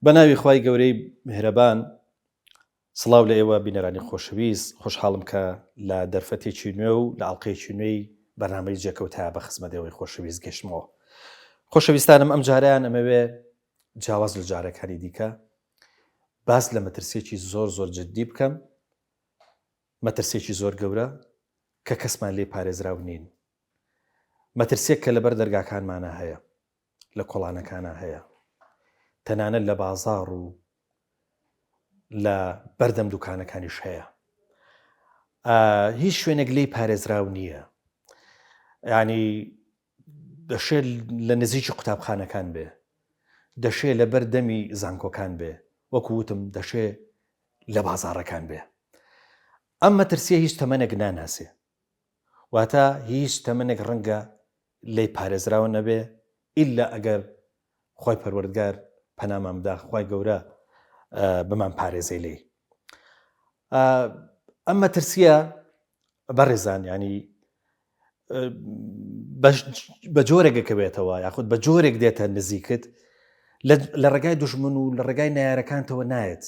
بەناوی خوای گەورەی میهرەبان سڵاو لە ئێوە بینەرانی خۆشەویست خۆشحاڵم کە لە دەرفەتێکی نوێ و لە ئاڵلقەیەکی نوێی بەرنامەی جێکەوتایە بە خزمەتەوەی خۆشەویست گەشتمەوە. خۆشەویستانم ئەم جاریان ئەمەوێ جیاواز لە جارەکانی دیکە باس لە مەترسێکی زۆر جددی بکەم، مەترسێکی زۆر گەورە کە کەسمان لێ پارێزراو نین، مەترسێک کە لەبەر دەرگاکانمانە هەیە، لە کۆڵانەکانە هەیە، تەنانەت لە بازاڕ و لە بەردەم دوکانەکانیش هەیە. هیچ شوێنێک لێی پارێزراو نییە، یعنی دەشێت لە نزیکی قوتابخانەکان بێ، دەشێت لە بەردەمی زانکۆکان بێ، وەکو وتم دەشێت لە بازاڕەکان بێ. ئەم مەترسیە هیچ تەمەنێک ناناسێ، واتە هیچ تەمەنێک ڕەنگە لێی پارێزراوە نەبێ ئیلا ئەگەر خۆی پەروەردگار پەنامان بدا، خوای گەورە بمان پارێزەی لێ. ئەم مەترسیە بەڕێزان ینی بە جۆرێکەکە بێتەوە، یاخود بە جۆرێک دێتە نزیکت لە ڕێگای دوژمن و لە ڕێگای نایارەکانتەوە نایەت.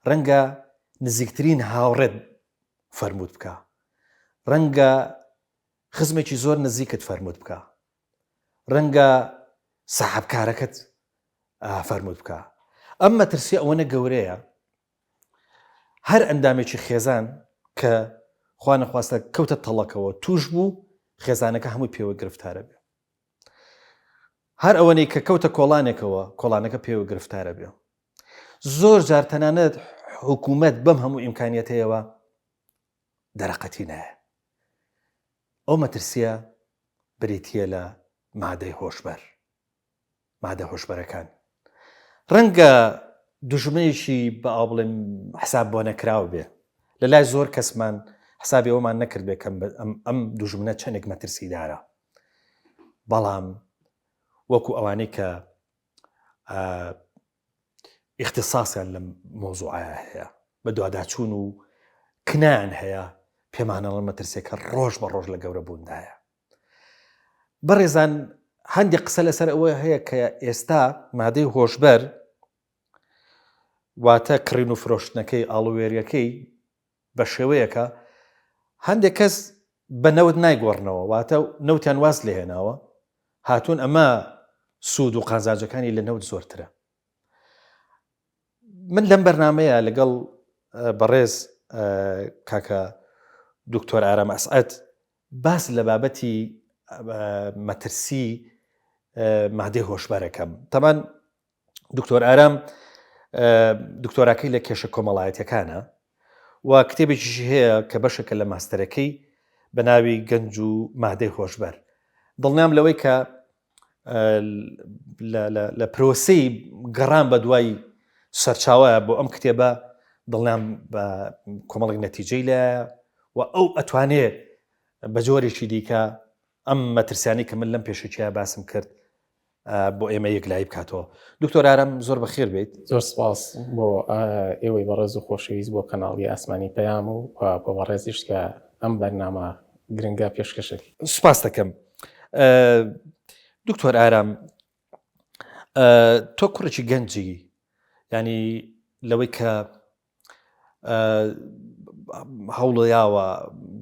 ڕەنگە نزیکترین هاوڕێت فەرمووت بکە، ڕەنگە خزمێکی زۆر نزیکت فەرمووت بکە، ڕەنگە ساحەبکارەکەت فەرمووت بکە. ئەم مەترسیە ئەوەنە گەورەیە هەر ئەندامێکی خێزان کە خوا نەخواستە کەوتە تەڵەکەوە توش بوو، خێزانەکە هەمووی پێوە گرفتارە بێ. هەر ئەوەنەی کە کەوتە کۆڵانێکەوە کۆڵانەکە پێوە گرفتارە بێ. زۆر جار تەنانەت حکوومەت بەم هەموو ئیمکانیەتەیەوە دەرەقەتی نایە. ئەو مەترسیە بریتیە لە مادەی هۆشبەر، مادە هۆشبەرەکان. ڕەنگە دوژمنێکی بە ئاو بڵێم حساب بۆ نەکراو بێ، لە لای زۆر کەسمان حسابی ئەومان نەکرد بێ کە ئەم دوژمنە چەندێک مەترسیدارە، بەڵام وەکو ئەوانەی کە ئیختیساسیان لەم مۆزوعایە هەیە، بە دوواداچوون و کنایان هەیە، پێمانەڵەن مەترسێکە ڕۆژ بە ڕۆژ لە گەورە بووندایە. بەڕێزان هەندێک قسە لەسەر ئەوە هەیە کە ئێستا مادەی هۆشبەر واتە کڕین و فرۆشتنەکەی ئاڵوێریەکەی بە شێوەیەکە هەندێک کەس بە نەوت نایگۆڕنەوە، واتە نەوتیان واز لێهێناوە، هاتوون ئەمە سوود و قازانجەکانی لە نەوت زۆرترە. من لەم بەرنامەیە لەگەڵ بەڕێز کاکە دکتۆر ئارام ئەسعەد باس لە بابەتی مەترسی مادەی هۆشبەرەکەم. تەمان دکتۆر ئارام دکتۆراکەی لە کێشە کۆمەڵایەتیەکانە و کتێبێکیشی هەیە کە بەشەکە لە ماستەرەکەی بە ناوی گەنج و مادەی هۆشبەر. دڵنیام لەوەی کە لە پرۆسەی گەڕان بە دوای سەرچاوەیە بۆ ئەم کتێبە دڵنیام بە کۆمەڵێک نەتیجەی لایە و ئەو ئەتوانێت بە جۆرێکی دیکە ئەم مەترسیانی کە من لەم پێشەکیە باسم کرد بۆ ئێمە یەکلایی بکاتەوە. دکتۆر ئارام زۆر بەخێر بێت. زۆر سپاس بۆ ئێوەی بەڕێز و خۆشەویست بۆ کەناڵی ئاسمانی پەیام و بۆ بەڕێزیش کە ئەم بەرنامە گرنگە پێشکەشێتی. سوپاس دەکەم. دکتۆر ئارام تۆ کوڕێکی گەنجی، ینی لەوەی کە هەوڵیاوە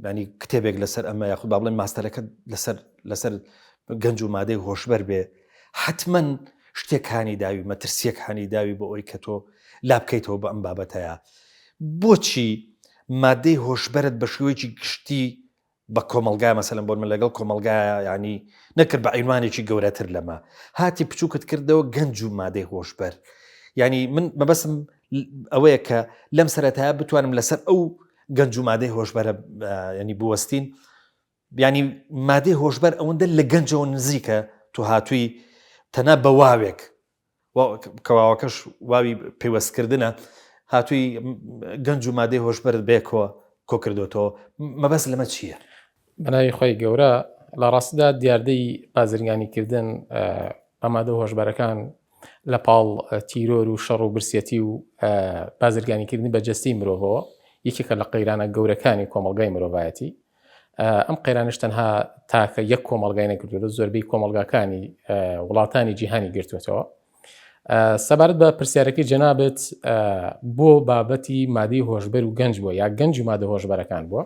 ینی کتێبێک لەسەر ئەمە یاخود با بڵێن ماستەرەکە لەسەر گەنج و مادەی هۆشبەر بێ، حتمەن شتێکانی داوی مەترسیەکانی داوی بۆ ئەوی کە تۆ لا بکەیتەوە بە ئەم بابەتەیە. بۆچی مادەی هۆشبەرت بە شێوەیەکی گشتی بە کۆمەلگای مەسەلەن بۆ من لەگەڵ کۆمەلگایە ینی نەکرد بە عینوانێکی گەورەتر لەمە، هاتی بچووکت کردەوە گەنج و مادەی هۆشبەر. ینی من مەبەسم ئەوەیە کە لەم سەرەتایە بتوانم لەسەر ئەو گەنج و مادەی هۆشبەرە ینی بوەستین. ینی مادەی هۆشبەر ئەوەندە لە گەنجەوە نزیکە تۆ هاتووی تەنها بە واوێک کەواوەکەش واوی پەیوەستکردنە، هاتووی گەنج و مادەی هۆشبەرت بێکەوە کۆ کردوێتەوە. مەبەست لەمە چییە؟ بەناوی خۆی گەورە لە ڕاستیدا دیاردەی بازرگانیکردن بە مادە هۆشبەرەکان لە پاڵ تیرۆر و شەڕ و برسێتی و بازرگانیکردنی بەجەستی مرۆڤەوە یەکێکە لە قەیرانە گەورەکانی کۆمەڵگای مرۆڤایەتی. ئەم قەیرانش تەنها تاکە یەک کۆمەڵگای نەگرتوێتەوە، زۆربەی کۆمەڵگاکانی وڵاتانی جیهانی گرتوێتەوە. سەبارەت بە پرسیارەکەی جەنابەت بۆ بابەتی مادەی هۆشبەر و گەنج بووە یا گەنج و مادە هۆشبەرەکان بووە.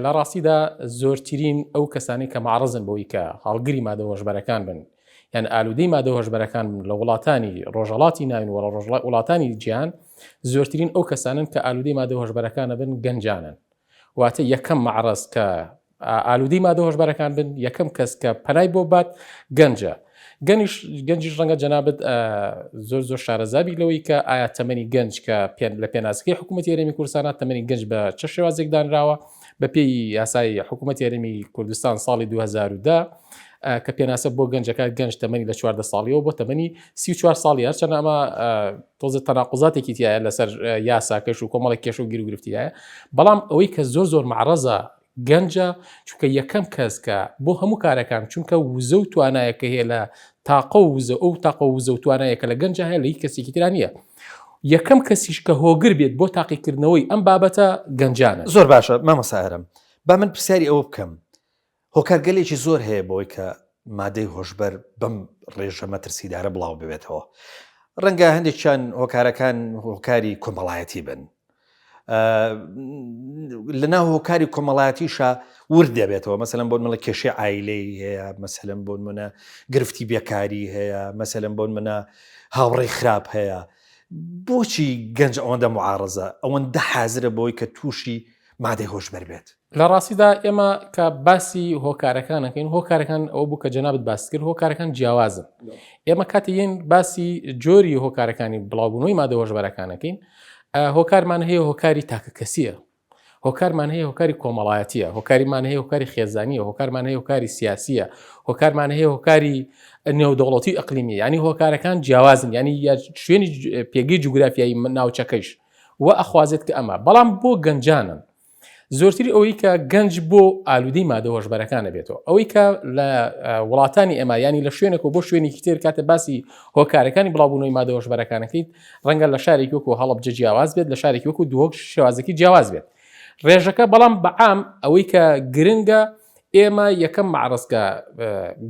لە ڕاستیدا زۆرترین ئەو کەسانی کە معرەزن بەوەی کە هەڵگری مادە هۆشبەرەکان بن یان ئالوودەی مادە هۆشبەرەکان بن لە وڵاتانی ڕۆژهەڵاتی ناوین و وڵاتانی جیهان زۆرترین ئەو کەسانن کە ئالوودەی مادە هۆشبەرەکانە بن گەنجانن. واتە یەکەم معرەز کە ئالوودەی مادە هۆشبەرەکان بن یەکەم کەس کە پەنای بۆ بات گەنجە. گەنجیش ڕەنگە جەنابەت زۆر شارەزابی لەوەی کە ئایا تەمەنی گەنج کە لە پێناسەکەی حکوومەتی هەرێمی کوردستان تەمەنی گەنج بە چه شێوازێک دانراوە بە پێی یاسای حکوومەتی هەرێمی کوردستان ساڵی 2010 کە پێناسە بۆ گەنجەکە گەنج تەمەنی لە 14 ساڵیەوە بۆ تەمەنی 34 ساڵی هەرچەند ئەمە تۆزە تەناقوزاتێکی تایە لەسەر یاساکەش و کۆمەڵێک کێشە و گیر و گرفتیایە. بەڵام ئەوەی کە زۆر معرەزە گەنجە چونکە یەکەم کەس کە بۆ هەموو کارەکان چونکە وزە و توانایەکە هەیە لە تاقە و وزە ئەو تاقە و وزە و توانایەکە لە گەنجە هەیە لە هیچ کەسێکی تران نییە. یەکەم کەسیش کە هۆگر بێت بۆ تاقیکردنەوەی ئەم بابەتە گەنجانە. زۆر باشە مامەساهرم با من پرسیاری ئەوە بکەم هۆکارگەلێکی زۆر هەیە بۆی کە مادەی هۆشبەر بەم ڕێژە مەترسیدارە بڵاو ببێتەوە. ڕەنگە هەندێکیان هۆکارەکان هۆکاری کۆمەڵایەتی بن لەناو هۆکاری کۆمەڵایەتیشە ورد دەبێتەوە مەسەلەن بۆن منە کێشەی عایلەی هەیە مەسەلەن بۆن منە گرفتی بێکاری هەیە مەسەلەن بۆن منە هاوڕێی خراپ هەیە. بۆچی گەنج ئەوەندە معارەزە ئەوەندە حازرە بۆی کە تووشی مادەی هۆشبەر بێت؟ لە ڕاستیدا ئێمە کە باسی هۆکارەکانەکەین هۆکارەکان ئەو بوو کە جەنابەت باس کرد هۆکارەکان جیاوازن. ئێمە کاتێن باسی جۆری هۆکارەکانی بڵاوبوونەوەی مادە هۆشبەرەکانەکەین هۆکارمان هەیە هۆکاری تاکە کەسیە، هۆکارمان هەیە هۆکاری کۆمەڵایەتیە، هۆکاریمان هەیە هۆکاری خێزانیە، هۆکارمان هەیە هۆکاری سیاسیە، هۆکارمان هەیە هۆکاری نێودەوڵەتی ئەقلیمی، ینی هۆکارەکان جیاوازن ینی شوێنی پێگەی جوگرافیایی ناوچەکەیش و ئەخوازێت کە ئەمە بەڵام بۆ گەنجانن زۆرتری ئەوەی کە گەنج بۆ ئالوودەی مادە هۆشبەرەکانە بێتەوە ئەوەی کە لە وڵاتانی ئێمە ینی لە شوێنێک و بۆ شوێنێکی تر کاتە باسی هۆکارەکانی بڵاوبوونەوەی مادە هۆشبەرەکانەکەیت ڕەنگە لە شارێکی وەکو هەڵەبجە جیاواز بێت لە شارێکی وەکو دووەک شێوازێکی جیاواز بێت ڕێژەکە. بەڵام بەعام ئەوەی کە گرنگە ئێمە یەکەم معرەزکە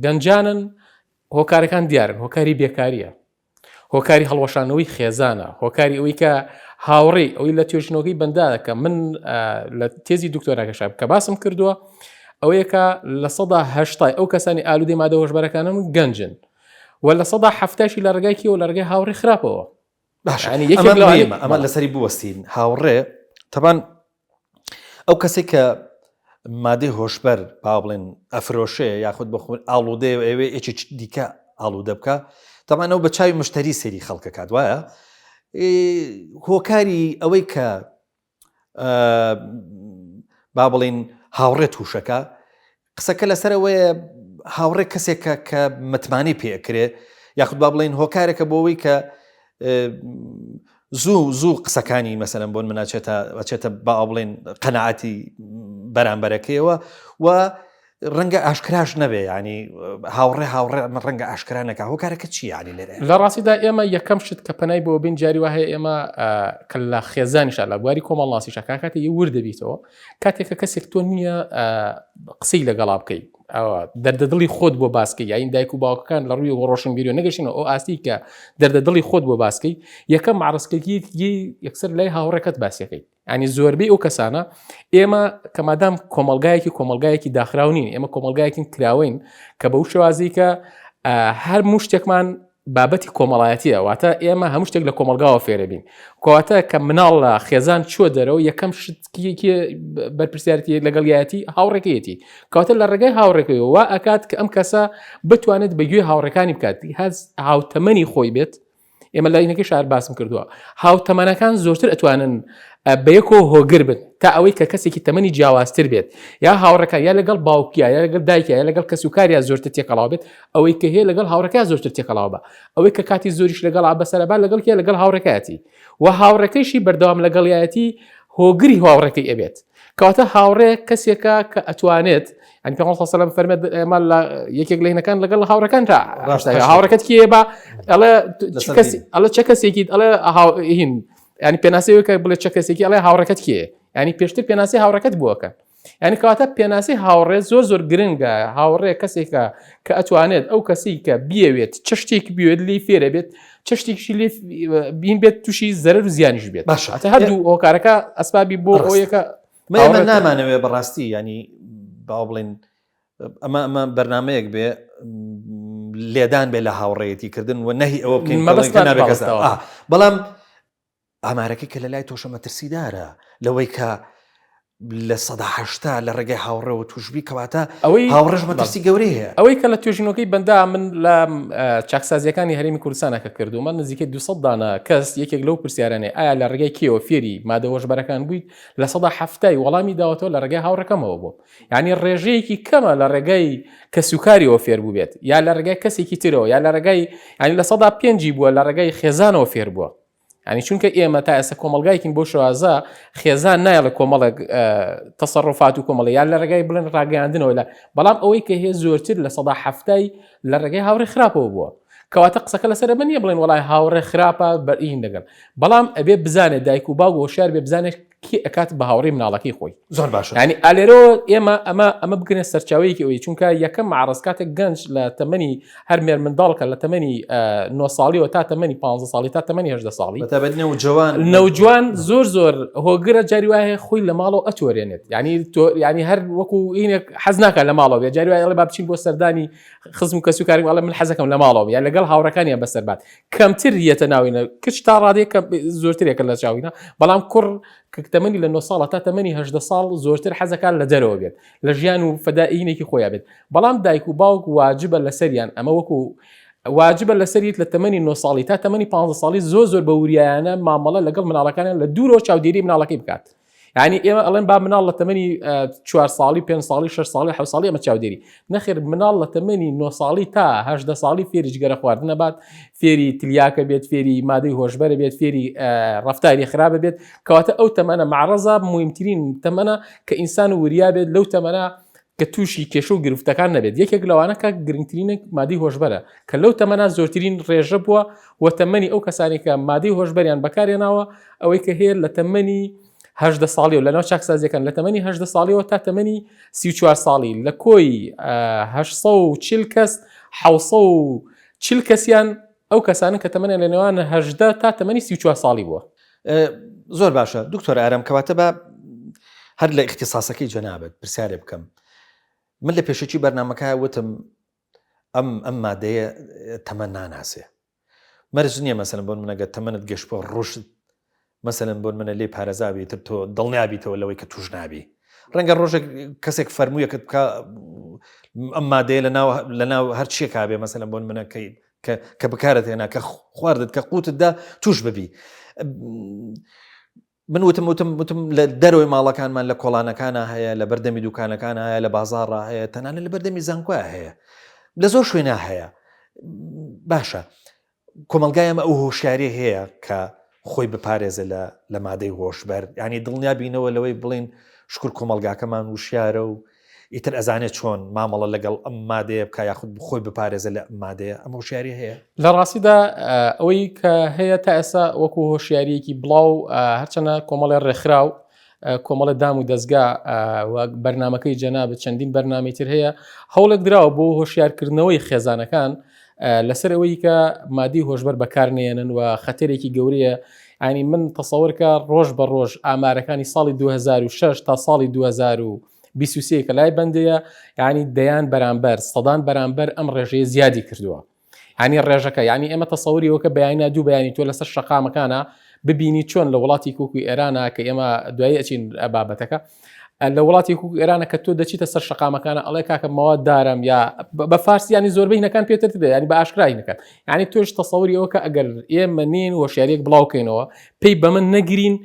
گەنجانن هۆکارەکان دیارن هۆکاری بێکاریە، هۆکاری هەڵوەشانەوەی خێزانە، هۆکاری ئەوەی کە هاوڕێ ئەوەی لە توێژنەوەی بەندادەکە من لە تێزی دکتۆراکەشاب کە باسم کردووە ئەوەیەکە لە 1970 ئەو کەسانی ئالوودەی مادە هۆشبەرەکانن گەنجن و لە 1970 لە ڕێگایکی و لە ڕێگای هاوڕێ خراپەوە. ئەمە لەسەری بوەستین هاوڕێ تەبان ئەو کەسێک کە مادەی هۆشبەر با بڵێن ئەفرۆشێ یاخود بەخۆن ئاڵوودێ ئەوێ ئێکی دیکە ئاڵوودە بکە تەمانەوە بە چاوی مشتری سەری خەڵکە کات وایە هۆکاری ئەوەی کە با بڵین هاوڕێ تووشەکە قسەکە لەسەرەوەیە هاوڕێ کەسێکە کە متمانی پێکرێ یاخود با بڵین هۆکارێکە بۆەوەی کە زوو قسەکانی مەسەلەن بۆن مناچێتە با بڵێن قەناعەتی بەرامبەرەکەیەوە و ڕەنگە ئاشکراش نەبێ ینی هاوڕێ ڕەنگە ئاشکرانەکە هۆکارەکە چی ینی لێرە؟ لە ڕاستیدا ئێمە یەکەم شت کە پەنای بۆ بین جاری وهەیە ئێمە کە لە خێزانیشە لە بواری کۆمەڵناسیشە کاتێ وردەبییتەوە کاتێککە کەسێک تۆ نییە قسەی لەگەڵا بکەی دەردەدڵی خۆت بۆ باسکەی یاین دایک و باوکەکان لە ڕووی ڕۆشنبیری و نەگەشتنەوە ئەو ئاستی کە دەردەدڵی خۆت بۆ باسکەی یەکەم معرەزکردی یەکسەر لای هاوڕێکەت باسیەکەی ینی زۆربەی ئەو کەسانە ئێمە کە مادام کۆمەلگایەکی داخراونین ئێمە کۆمەلگایەکی کراوین کە بەو شێوازی کە هەر مشتێکمان بابەتی کۆمەڵایەتیە واتە ئێمە هەموو شتێک لە کۆمەلگاوە فێرەبین کۆواتە کە مناڵ لە خێزان چوە دەرەوە یەکەم شتێکی بەرپرسیارەتی لەگەڵیەتی هاوڕێکەتی کەواتە لە ڕێگای هاوڕێکەوە وا ئەکات کە ئەم کەسە بتوانێت بەگوێ هاوڕەکانی بکات هاوتەمەنی خۆی بێت. ئێمە لاینەکە شار باسم کردووە هاوتەمەنەکان زۆرتر ئەتوانن بەیەکۆ هۆگر بن تا ئەوەی کە کەسێکی تەمەنی جیاوازتر بێت یا هاوڕەکە یا لەگەڵ باوکیە یا لەگەڵ دایکە یا لەگەڵ کەسوکاریە زۆرتر تێکەڵاو بێت ئەوەی کە هەیە لەگەڵ هاوڕەکە زۆرتر تێکەڵاو بە ئەوەی کە کاتی زۆریش لەگەڵ بەسەرەبا لەگەڵ لەگەڵ هاوڕەکەتی و هاوڕەکەیشی بەردەوام لەگەڵیەتی هۆگری هاوڕەکەی ئەبێت کەواتە هاوڕێ کەسێکە کە ئەتوانێت ئەنی پێغەمبەر صلی الله علیه و فەرمێت ئێمە یەکێک لە هینەکان لەگەڵ هاوڕەکان هاوڕەکەت کێ بە ئەڵێ چه کەسێکی ئەڵێ هین ینی پێناسەیەوە کە بڵێ چه کەسێکی ئەڵێ هاوڕەکەت کێ ینی پێشتر پێناسی هاوڕەکەت بووەکەن ینی کەواتە پێناسی هاوڕێ زۆر گرنگە. هاوڕێ کەسێکە کە ئەتوانێت ئەو کەسی کە بیەوێت چ شتێکی بوێت لی فێرە بێت چ شتێکیشی لێ بین بێت تووشی زەرەر و زیانیش بێت. باشە هەردوو هۆکارەکە ئەسبابی بۆ ئەوەیەکە ئێمە نامانەوێ بەڕاستی ینی باو بڵین ئەمە بەرنمەیەک بێ لێدان بێ لە هاوڕێتی کردن و نەهی ئەوە بکەین بەڵام ئامارەکەی کە لە لای تۆشە مەترسیدارە لەوەی کە لە 1970 لە ڕێگەی هاوڕێەوە توشبی کەواتە ئەوەی هاوڕێژ مەترسی گەورەیە. ئەوەی کە لە توێژینەکەی بەندا من لە چاکسازیەکانی هەرێمی کوردستانەکە کردو من نزیکەی 200 دانە کەس یەکێک لەو پرسیارانێ ئایا لە ڕێگەی کێوە فێری مادە هۆشبەرەکان بوویت لە 1970 وەڵامی داوەتەوە لە ڕێگەی هاوڕەکەمەوە بوو. یعنی ڕێژەیەکی کەمە لە ڕێگەی کەسوکاریەوە فێر بوو بێت یا لە ڕێگەی کەسێکی ترەوە یا لە ڕێگەی ینی لە 105 بووە لە ڕێگەی خێزانەوە فێر بووە. ینی چونکە ئێمە تا ئێستا کۆمەلگایکین بۆ شوازە خێزان نایە لە کۆمەڵێک تەسەڕوفات و کۆمەڵی یا لە ڕێگای بڵێن ڕاگەیاندنەوە لە بەڵام ئەوەی کە هەیە زۆرتر لە 1970 لە ڕێگەی هاوڕێ خراپەوە بووە. کەواتە قسەکە لەسەر بە نییە بڵێن وڵای هاوڕێ خراپە بەرئین دەگەن بەڵام ئەبێ بزانێت دایک و باوک هۆشیار بێ بزانێت کی ئەکات بە هاوڕێی مناڵەکەی خۆی. زۆر باشە. ینی ئالێرەوە ئێمە ئەمە بگرێن سەرچاوەیەکی ئەوەی چونکە یەکەم معرەز کاتێک گەنج لە تەمەنی هەر مێر منداڵکە لە تەمەنی 9 ساڵیەوە تا تەمەنی 15 ساڵی تا تەمەنی 18 ساڵی نەوجوان زۆر هۆگرە جاری وایە خۆی لە ماڵەوە ئەتۆرێنێت. ینی هەر وەکو هینێک حەز ناکە لە ماڵەوە بێ جاری وایە با بچین بۆ سەردانی خزم و کەسوکاری وڵە من حەزەکەم لە ماڵەوە یا لەگەڵ هاوڕەکانیان بەسەربات کەمتر یەتە ناوینە کچ تا ڕادێک زۆرترێکە لە چاوینە بەڵام کوڕ کە تەمەنی لە 9 ساڵە تا تەمەنی 18 ساڵ زۆرتر حەزەکان لە دەرەوە بێت لە ژیان و فەدائینێکی خۆیان بێت. بەڵام دایک و باوک واجبە لەسەریان ئەمە وەکو واجبە لەسەریت لە تەمەنی 9 ساڵی تا تەمەنی 15 ساڵی زۆر بە وریایانە مامەڵە لەگەڵ مناڵەکانیان لە دوورەوە چاودێری مناڵەکەی بکات. ینی ئێمە ئەڵێن با مناڵ لە تەمەنی 4 ساڵی 5 ساڵی 6 ساڵی 7 ساڵی ئەمە چاودێری نەخێر مناڵ لە تەمەنی 9 ساڵی تا 18 ساڵی فێری جگەرە خواردنە بات فێری تلیاکە بێت فێری مادەی هۆشبەرە بێت فێری ڕەفتاری خراپە بێت کەواتە ئەو تەمەنە معرەزە مهمترین تەمەنە کە ئینسان وریا بێت لەو تەمەنە کە تووشی کێشە و گرفتەکان نەبێت. یەکێک لەوانە کە گرنگترینە مادەی هۆشبەرە کە لەو تەمەنە زۆرترین ڕێژە بووە و تەمەنی ئەو کەسانی کە مادەی هۆشبەریان بەکارێناوە ئەوەی کە هەیە لە تەمەنی 18 ساڵی و لەناو چاکسازیەکان لە تەمەنی 18 ساڵیەوە تا تەمەنی 34 ساڵی لە کۆی 840 کەس 740 کەسیان ئەو کەسانن کە تەمەنیان لە نێوان 18 تا تەمەنی 34 ساڵی بووە. زۆر باشە دکتۆر ئارام کەواتە بە هەر لە اختصاسەکەی جەنابەت پرسیارێ بکەم. من لە پێشەکی بەرنامەکە وتم ئەم مادەیە تەمەن ناناسێ مەرج نییە مەسەلەن بۆن منەگە تەمەنت گەشت بۆ ڕۆشت مەسەلەن بۆن منە لێ پارێزاوی تر تۆ دڵنیابیتەوە لەوەی کە توش نابی ڕەنگە ڕۆژێک کەسێک فەرموویەکەت بکە ئەم مادەیە لەناو هەر چیە کابێ مەسەلەن بۆن منە کە بکارەت هێنا کە خواردت کە قوتتدا توش ببی. من وتم لە دەرەوەی ماڵەکانمان لە کۆڵانەکانە هەیە لە بەردەمی دوکانەکان هەیە لە بازاڕە هەیە تەنانە لە بەردەمی زانکۆە هەیە لە زۆر شوێنە هەیە. باشە کۆمەلگای ئەمە ئەو هۆشیاری هەیە کە خۆی بپارێزە لە مادەی هۆشبەر ینی دڵنیابینەوە لەوەی بڵین شکر کۆمەلگاکەمان وشیارە و ئیتر ئەزانێت چۆن مامەڵە لەگەڵ ئەم مادەیە بکە یاخود خۆی بپارێزە لە مادەیە ئەم هۆشیاری هەیە. لە ڕاستیدا ئەوەی کە هەیە تا ئێستا وەکو هۆشیاریەکی بڵاو هەرچەنە کۆمەڵی ڕێکخراو کۆمەڵە دام و دەستگا بەرنمەکەی جەنابەت چەندین بەرنامەی تر هەیە هەوڵێک دراوە بۆ هۆشیارکردنەوەی خێزانەکان لەسەر ئەوەی کە مادی هۆشبەر بەکارنێنن و خەتەرێکی گەورەیە. ینی من تەسەوەرکە ڕۆژ بە ڕۆژ ئامارەکانی ساڵی 2006 تا ساڵی 2023 کە لای بەندەیە ینی دەیان بەرامبەر سەدان بەرامبەر ئەم ڕێژەیە زیادی کردووە. ینی ڕێژەکە ینی ئێمە تەسەوەری ئەوکە بەیانە دوو بەیانی تۆ لەسەر شەقامەکانە ببینی چۆن لە وڵاتی کوکی ئێرانە کە ئێمە دوایی ئەچین بابەتەکە لە وڵاتی کوکی ئێرانە کە تۆ دەچیتە سەر شەقامەکانە ئەڵێ کاکە مەواد دارم یا بە فارسی ینی زۆربەی نەکان پێتر دێ ینی بە ئاشکرای نەکەن ینی تۆش تەسەوەری ئەوکە ئەگەر ئێمە نین هۆشیارێک بڵاوکەینەوە پێی بە من نەگرین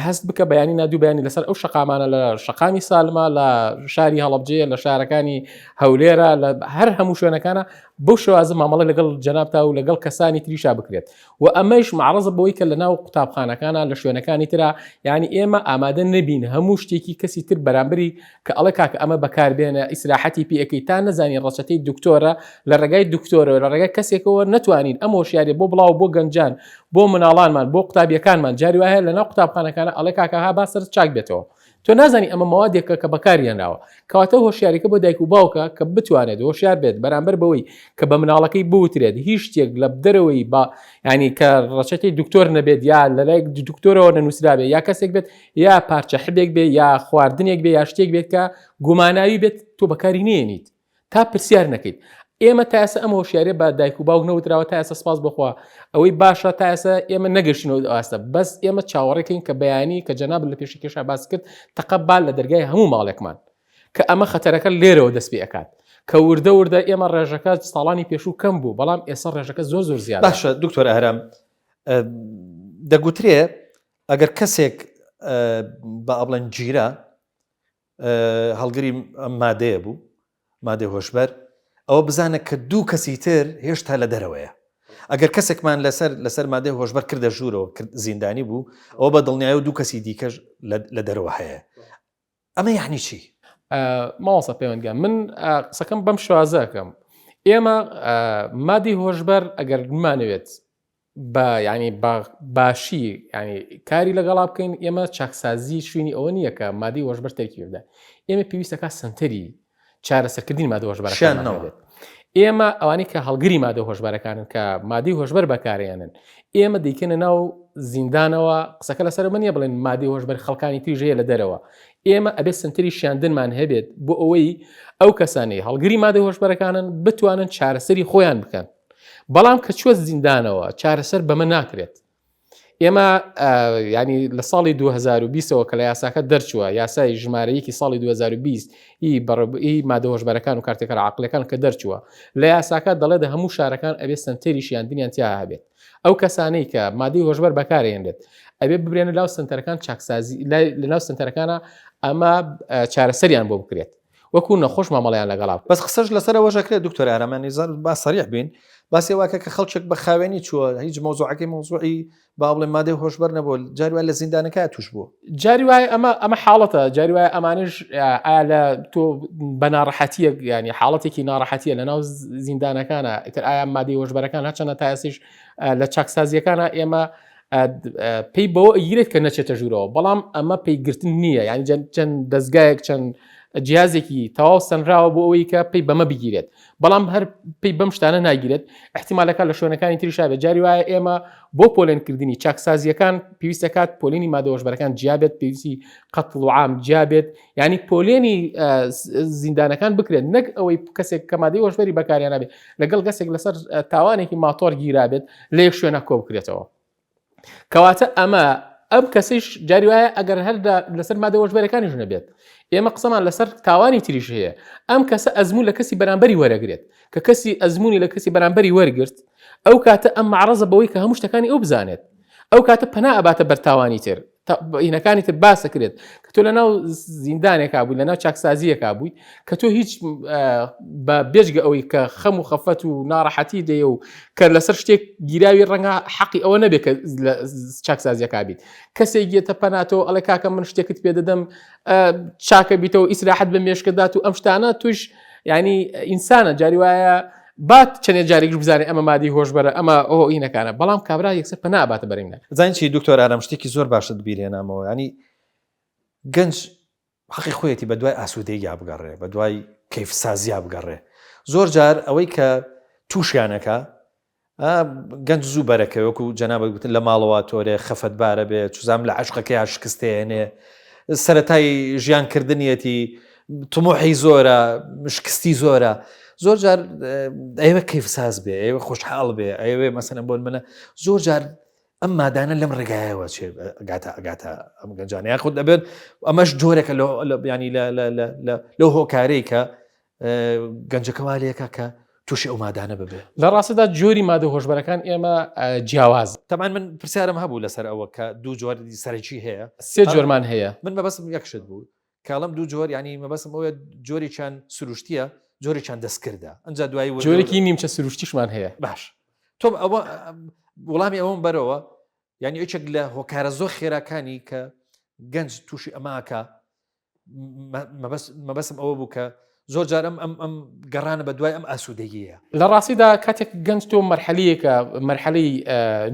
هەست بکە بەیانی نادوو بەیانی لەسەر ئەو شەقامانە لە شەقامی سالمە لە شاری هەڵەبجێ لە شارەکانی هەولێرە لە هەر هەموو شوێنەکانە بەو شێوازە مامەڵە لەگەڵ جەنابتا و لەگەڵ کەسانی تریشا بکرێت و ئەمەش معرەزە بەوەی کە لەناو قوتابخانەکانە لە شوێنەکانی ترا ینی ئێمە ئامادە نەبین هەموو شتێکی کەسی تر بەرامبەری کە ئەڵێ کاکە ئەمە بەکاربێنە ئیسراحەتی پێەکەی تا نەزانی ڕەچەتەی دکتۆرە لە ڕێگای دکتۆرەوە لە ڕێگای کەسێکەوە نتوانین ئەم هۆشیارێ بۆ بڵاو بۆ گەنجان بۆ مناڵانمان بۆ قوتابیەکانمان جاری وایە لەناو قوتابخانەکانە ئەڵێ کاکە ها با سەر چاک بێتەوە تۆ نازانی ئەمە ماوادێکە کە بەکاریانراوە کەواتە هۆشیاریەکە بۆ دایک و باوکە کە بتوانێت هۆشیار بێت بەرامبەر بەوەی کە بە مناڵەکەی بوترێت هیچ شتێک لە دەرەوەی بە ینی کە ڕەچەتی دکتۆر نەبێت یا لەلایەک دکتۆرەوە نەنووسرابێ یا کەسێک بێت یا پارچە حبێک بێ یا خواردنێک بێ یا شتێک بێت کە گوماناوی بێت تۆ بەکاری نێنیت تا پرسیار نەکەیت. ئێمە تاسە ئەم هۆشیارێ بە دایک و باوک نەوتراوە تا ئێستا سپاس بخوا ئەوەی باشە تا ئێستا ئێمە نەگەشتینەوە ئاستە بەس ئێمە چاوەڕێکین کە بەیانی کە جەناب لە پێشی کێشا باس کرد تەقەبال لە دەرگای هەموو ماڵێکمان کە ئەمە خەتەرەکە لێرەوە دەست پێ ئەکات کە وردە وردە ئێمە ڕێژەکە ساڵانی پێشوو کەم بوو بەڵام ئێستا ڕێژەکە زۆر زیاد باشە دکتۆر ئاهرام دەگوترێ ئەگەر کەسێک بە ئەبڵەن گیرە هەڵگری مادەیە بوو مادەی هۆشبەر ئەوە بزانە کە دوو کەسی تر هێشتا لە دەرەوەیە ئەگەر کەسێکمان لەسەر مادەی هۆشبەر کردە ژوورەوە زیندانی بوو ئەوە بە دڵنیایی و دوو کەسی دیکەش لە دەرەوە هەیە ئەمە یعنی چی؟ ماوەسە پەیوەندگە من قسەکەم بەم شوازەکەم ئێمە مادی هۆشبەر ئەگەر بمانەوێت بە ینی باشی ینی کاری لەگەڵا بکەین ئێمە چاکسازی شوێنی ئەوە نییە کە مادی هۆشبەر تەرکیبدا ئێمە پێویستەکە سنتەری چارەسەرکردنی مادە هۆشبەرەکانەوە ئێمە ئەوانی کە هەڵگری مادە هۆشبەرەکانن کە مادی هۆشبەر بەکارێنن ئێمە دەیکەنە ناو زیندانەوە قسەکە لەسەر منیە بڵێن مادی هۆشبەر خەڵکانی تریژەیە لە دەرەوە ئێمە ئەبێت سنتری شاندنمان هەبێت بۆ ئەوەی ئەو کەسانی هەڵگری مادە هۆشبەرەکانن بتوانن چارەسەری خۆیان بکەن بەڵام کە چوە زیندانەوە چارەسەر بەمە ناکرێت. ئێمە ینی لە ساڵی 2020ەوە کە لە یاساکە دەرچووە یاسای ژمارەیەکی ساڵی 2020 هی مادە هۆشبەرەکان و کارتێکەکە عقلەکان کە دەرچووە لە یاساکە دەڵێت هەموو شارەکان ئەبێ سنتەری شیاندنیان تیا هەبێت ئەو کەسانەی کە مادەی هۆشبەر بەکارێنرێت ئەبێ ببرێنە لاو سنتەرەکان چاکسازی لە ناو سنتەرەکانە ئەمە چارەسەریان بۆ بکرێت وەکو نەخۆش مامەڵیان لەگەڵا بەس قسەش لەسەرەوەژەکرێت دکتۆر ئارامانی زار با سەریح بین باسی واکە کە خەڵکێک بە خاوێنی چووە هیچ مۆزوعەکەی مۆزوعی با بڵێ مادەی هۆشبەر نەبوو جاری وای لە زیندانەکە توش بوو جاری وای ئەمە حاڵەتە جاری وای ئەمانش ئایا لە تۆ بە ناڕەحەتیە ینی حاڵەتێکی ناڕەحەتیە لە ناو زیندانەکانە ئیتر ئایا مادەی هۆشبەرەکان هەچەنە تاسیش لە چاکسازیەکانە ئێمە پێی بەوە ئەگیرێت کە نەچێتە ژوورەوە بەڵام ئەمە پێیگرتن نییە ینی چەند دەستگایەک چەند جیازێکی تەواو سنراوە بۆ ئەوەی کە پێی بەمە بگیرێت بەڵام هەر پێی بەم شتانە ناگیرێت احتیمالەکە لە شوێنەکانی تریشا بێت جاری وایە ئێمە بۆ پۆلێنکردنی چاکسازیەکان پێویستەکات پۆلێنی مادە هۆشبەرەکان جیابێت پێویستی قەتڵ و عام جیابێت ینی پۆلێنی زیندانەکان بکرێت نەک ئەوەی کەسێک کە مادەی هۆشبەری بەکاریان نابێت لەگەڵ کەسێک لەسەر تاوانێکی ماتۆر گیرابێت لە یەک شوێنە کۆ بکرێتەوە کەواتە ئەم کەسیش جاری وایە ئەگەر هەردا لەسەر مادە هۆشبەرەکانیش نەبێت ئێمە قسەمان لەسەر تاوانی تریش هەیە ئەم کەسە ئەزموون لە کەسی بەرامبەری وەرەگرێت کە کەسی ئەزمموی لە کەسی بەرامبەری وەرگرت ئەو کاتە ئەم معرەزە بەوەی کە هەموو شتەکانی ئەو بزانێت ئەو کاتە پەنا ئەباتە بەرتاوانی تر هینەکانی تر باسەکرێت کە تۆ لە ناو زیندانێکا بووی لە ناو چاکسازیەکا بوویت کە تۆ هیچ بە بێژگە ئەوەی کە خەم و خەفەت و ناڕەحەتی دێ و کە لەسەر شتێک گیراوی ڕەنگە حەقی ئەوە نەبێت کە چاکسازیەکا بیت کەسێک گێتە پەناتەوە ئەڵێ کاکە من شتێکت پێ دەدەم چاکە بیتەوە ئیسراحەت بە مێشکەدات و ئەم شتانە توش ینی ئینسانە جاری وایە بات چەندێک جارێکش بزانێ ئەمە مادی هۆشبەرە ئەمە ئەو ئینەکانە بەڵام کابرا یەکسەر پەنا ئاباتە بەرەمینە زانچی دکتۆر ئارام شتێکی زۆر باشت بیرێنامەوە ینی گەنج حەقی خۆیەتی بە دوای ئاسوودەی یا بگەڕێ بە دوای کەیفسازیا بگەڕێ زۆر جار ئەوەی کە تووشیانەکە گەنج زوو بەرەکەوەکو جەنابەت گوتن لە ماڵەوە تۆرێ خەفەتبارە بێت چوزام لە عەشقەکەی شکستێنێ سەرەتای ژیانکردنیەتی تمۆحی زۆرە شکستی زۆرە زۆر جار ئەوە کەیفساز بێ ئەوە خۆشحاڵ بێ ئەوێ مەسەلەن بۆ منە زۆر جار ئەم مادانە لەم ڕێگایەوە ئەگاتە ئەم گەنجانە یاخود دەبێت ئەمەش جۆرێکە ینی لەو هۆکارەی کە گەنجەکەوالەیەکە کە تووشی ئەو مادانە ببێ لە ڕاستەدا جۆری مادە هۆشبەرەکان ئێمە جیاواز تەمان من پرسیارم هەبوو لەسەر ئەوە کە دوو جۆری سەرەکی هەیە سێ جۆرمان هەیە من مەبەستم یەکشت بوو کاڵم دوو جۆر ینی مەبەستم ئەوە جۆری چەند سروشتیە جۆری چەند دەستکردە ئەنج دوایی جۆرێکی نیمچە سروشتیشمان هەیە باش تۆ ئەوە وڵامی ئەوم بەرەوە ینی ئەوچێک لە هۆکارە زۆر خێراکانی کە گەنج تووشی ئەماکە مەبەستم ئەوە بوو کە زۆر جار ئەم گەڕانە بە دوای ئەم ئاسوودەییە. لە ڕاستیدا کاتێک گەنج تۆ مەرحەلەیەکە مەرحەلەی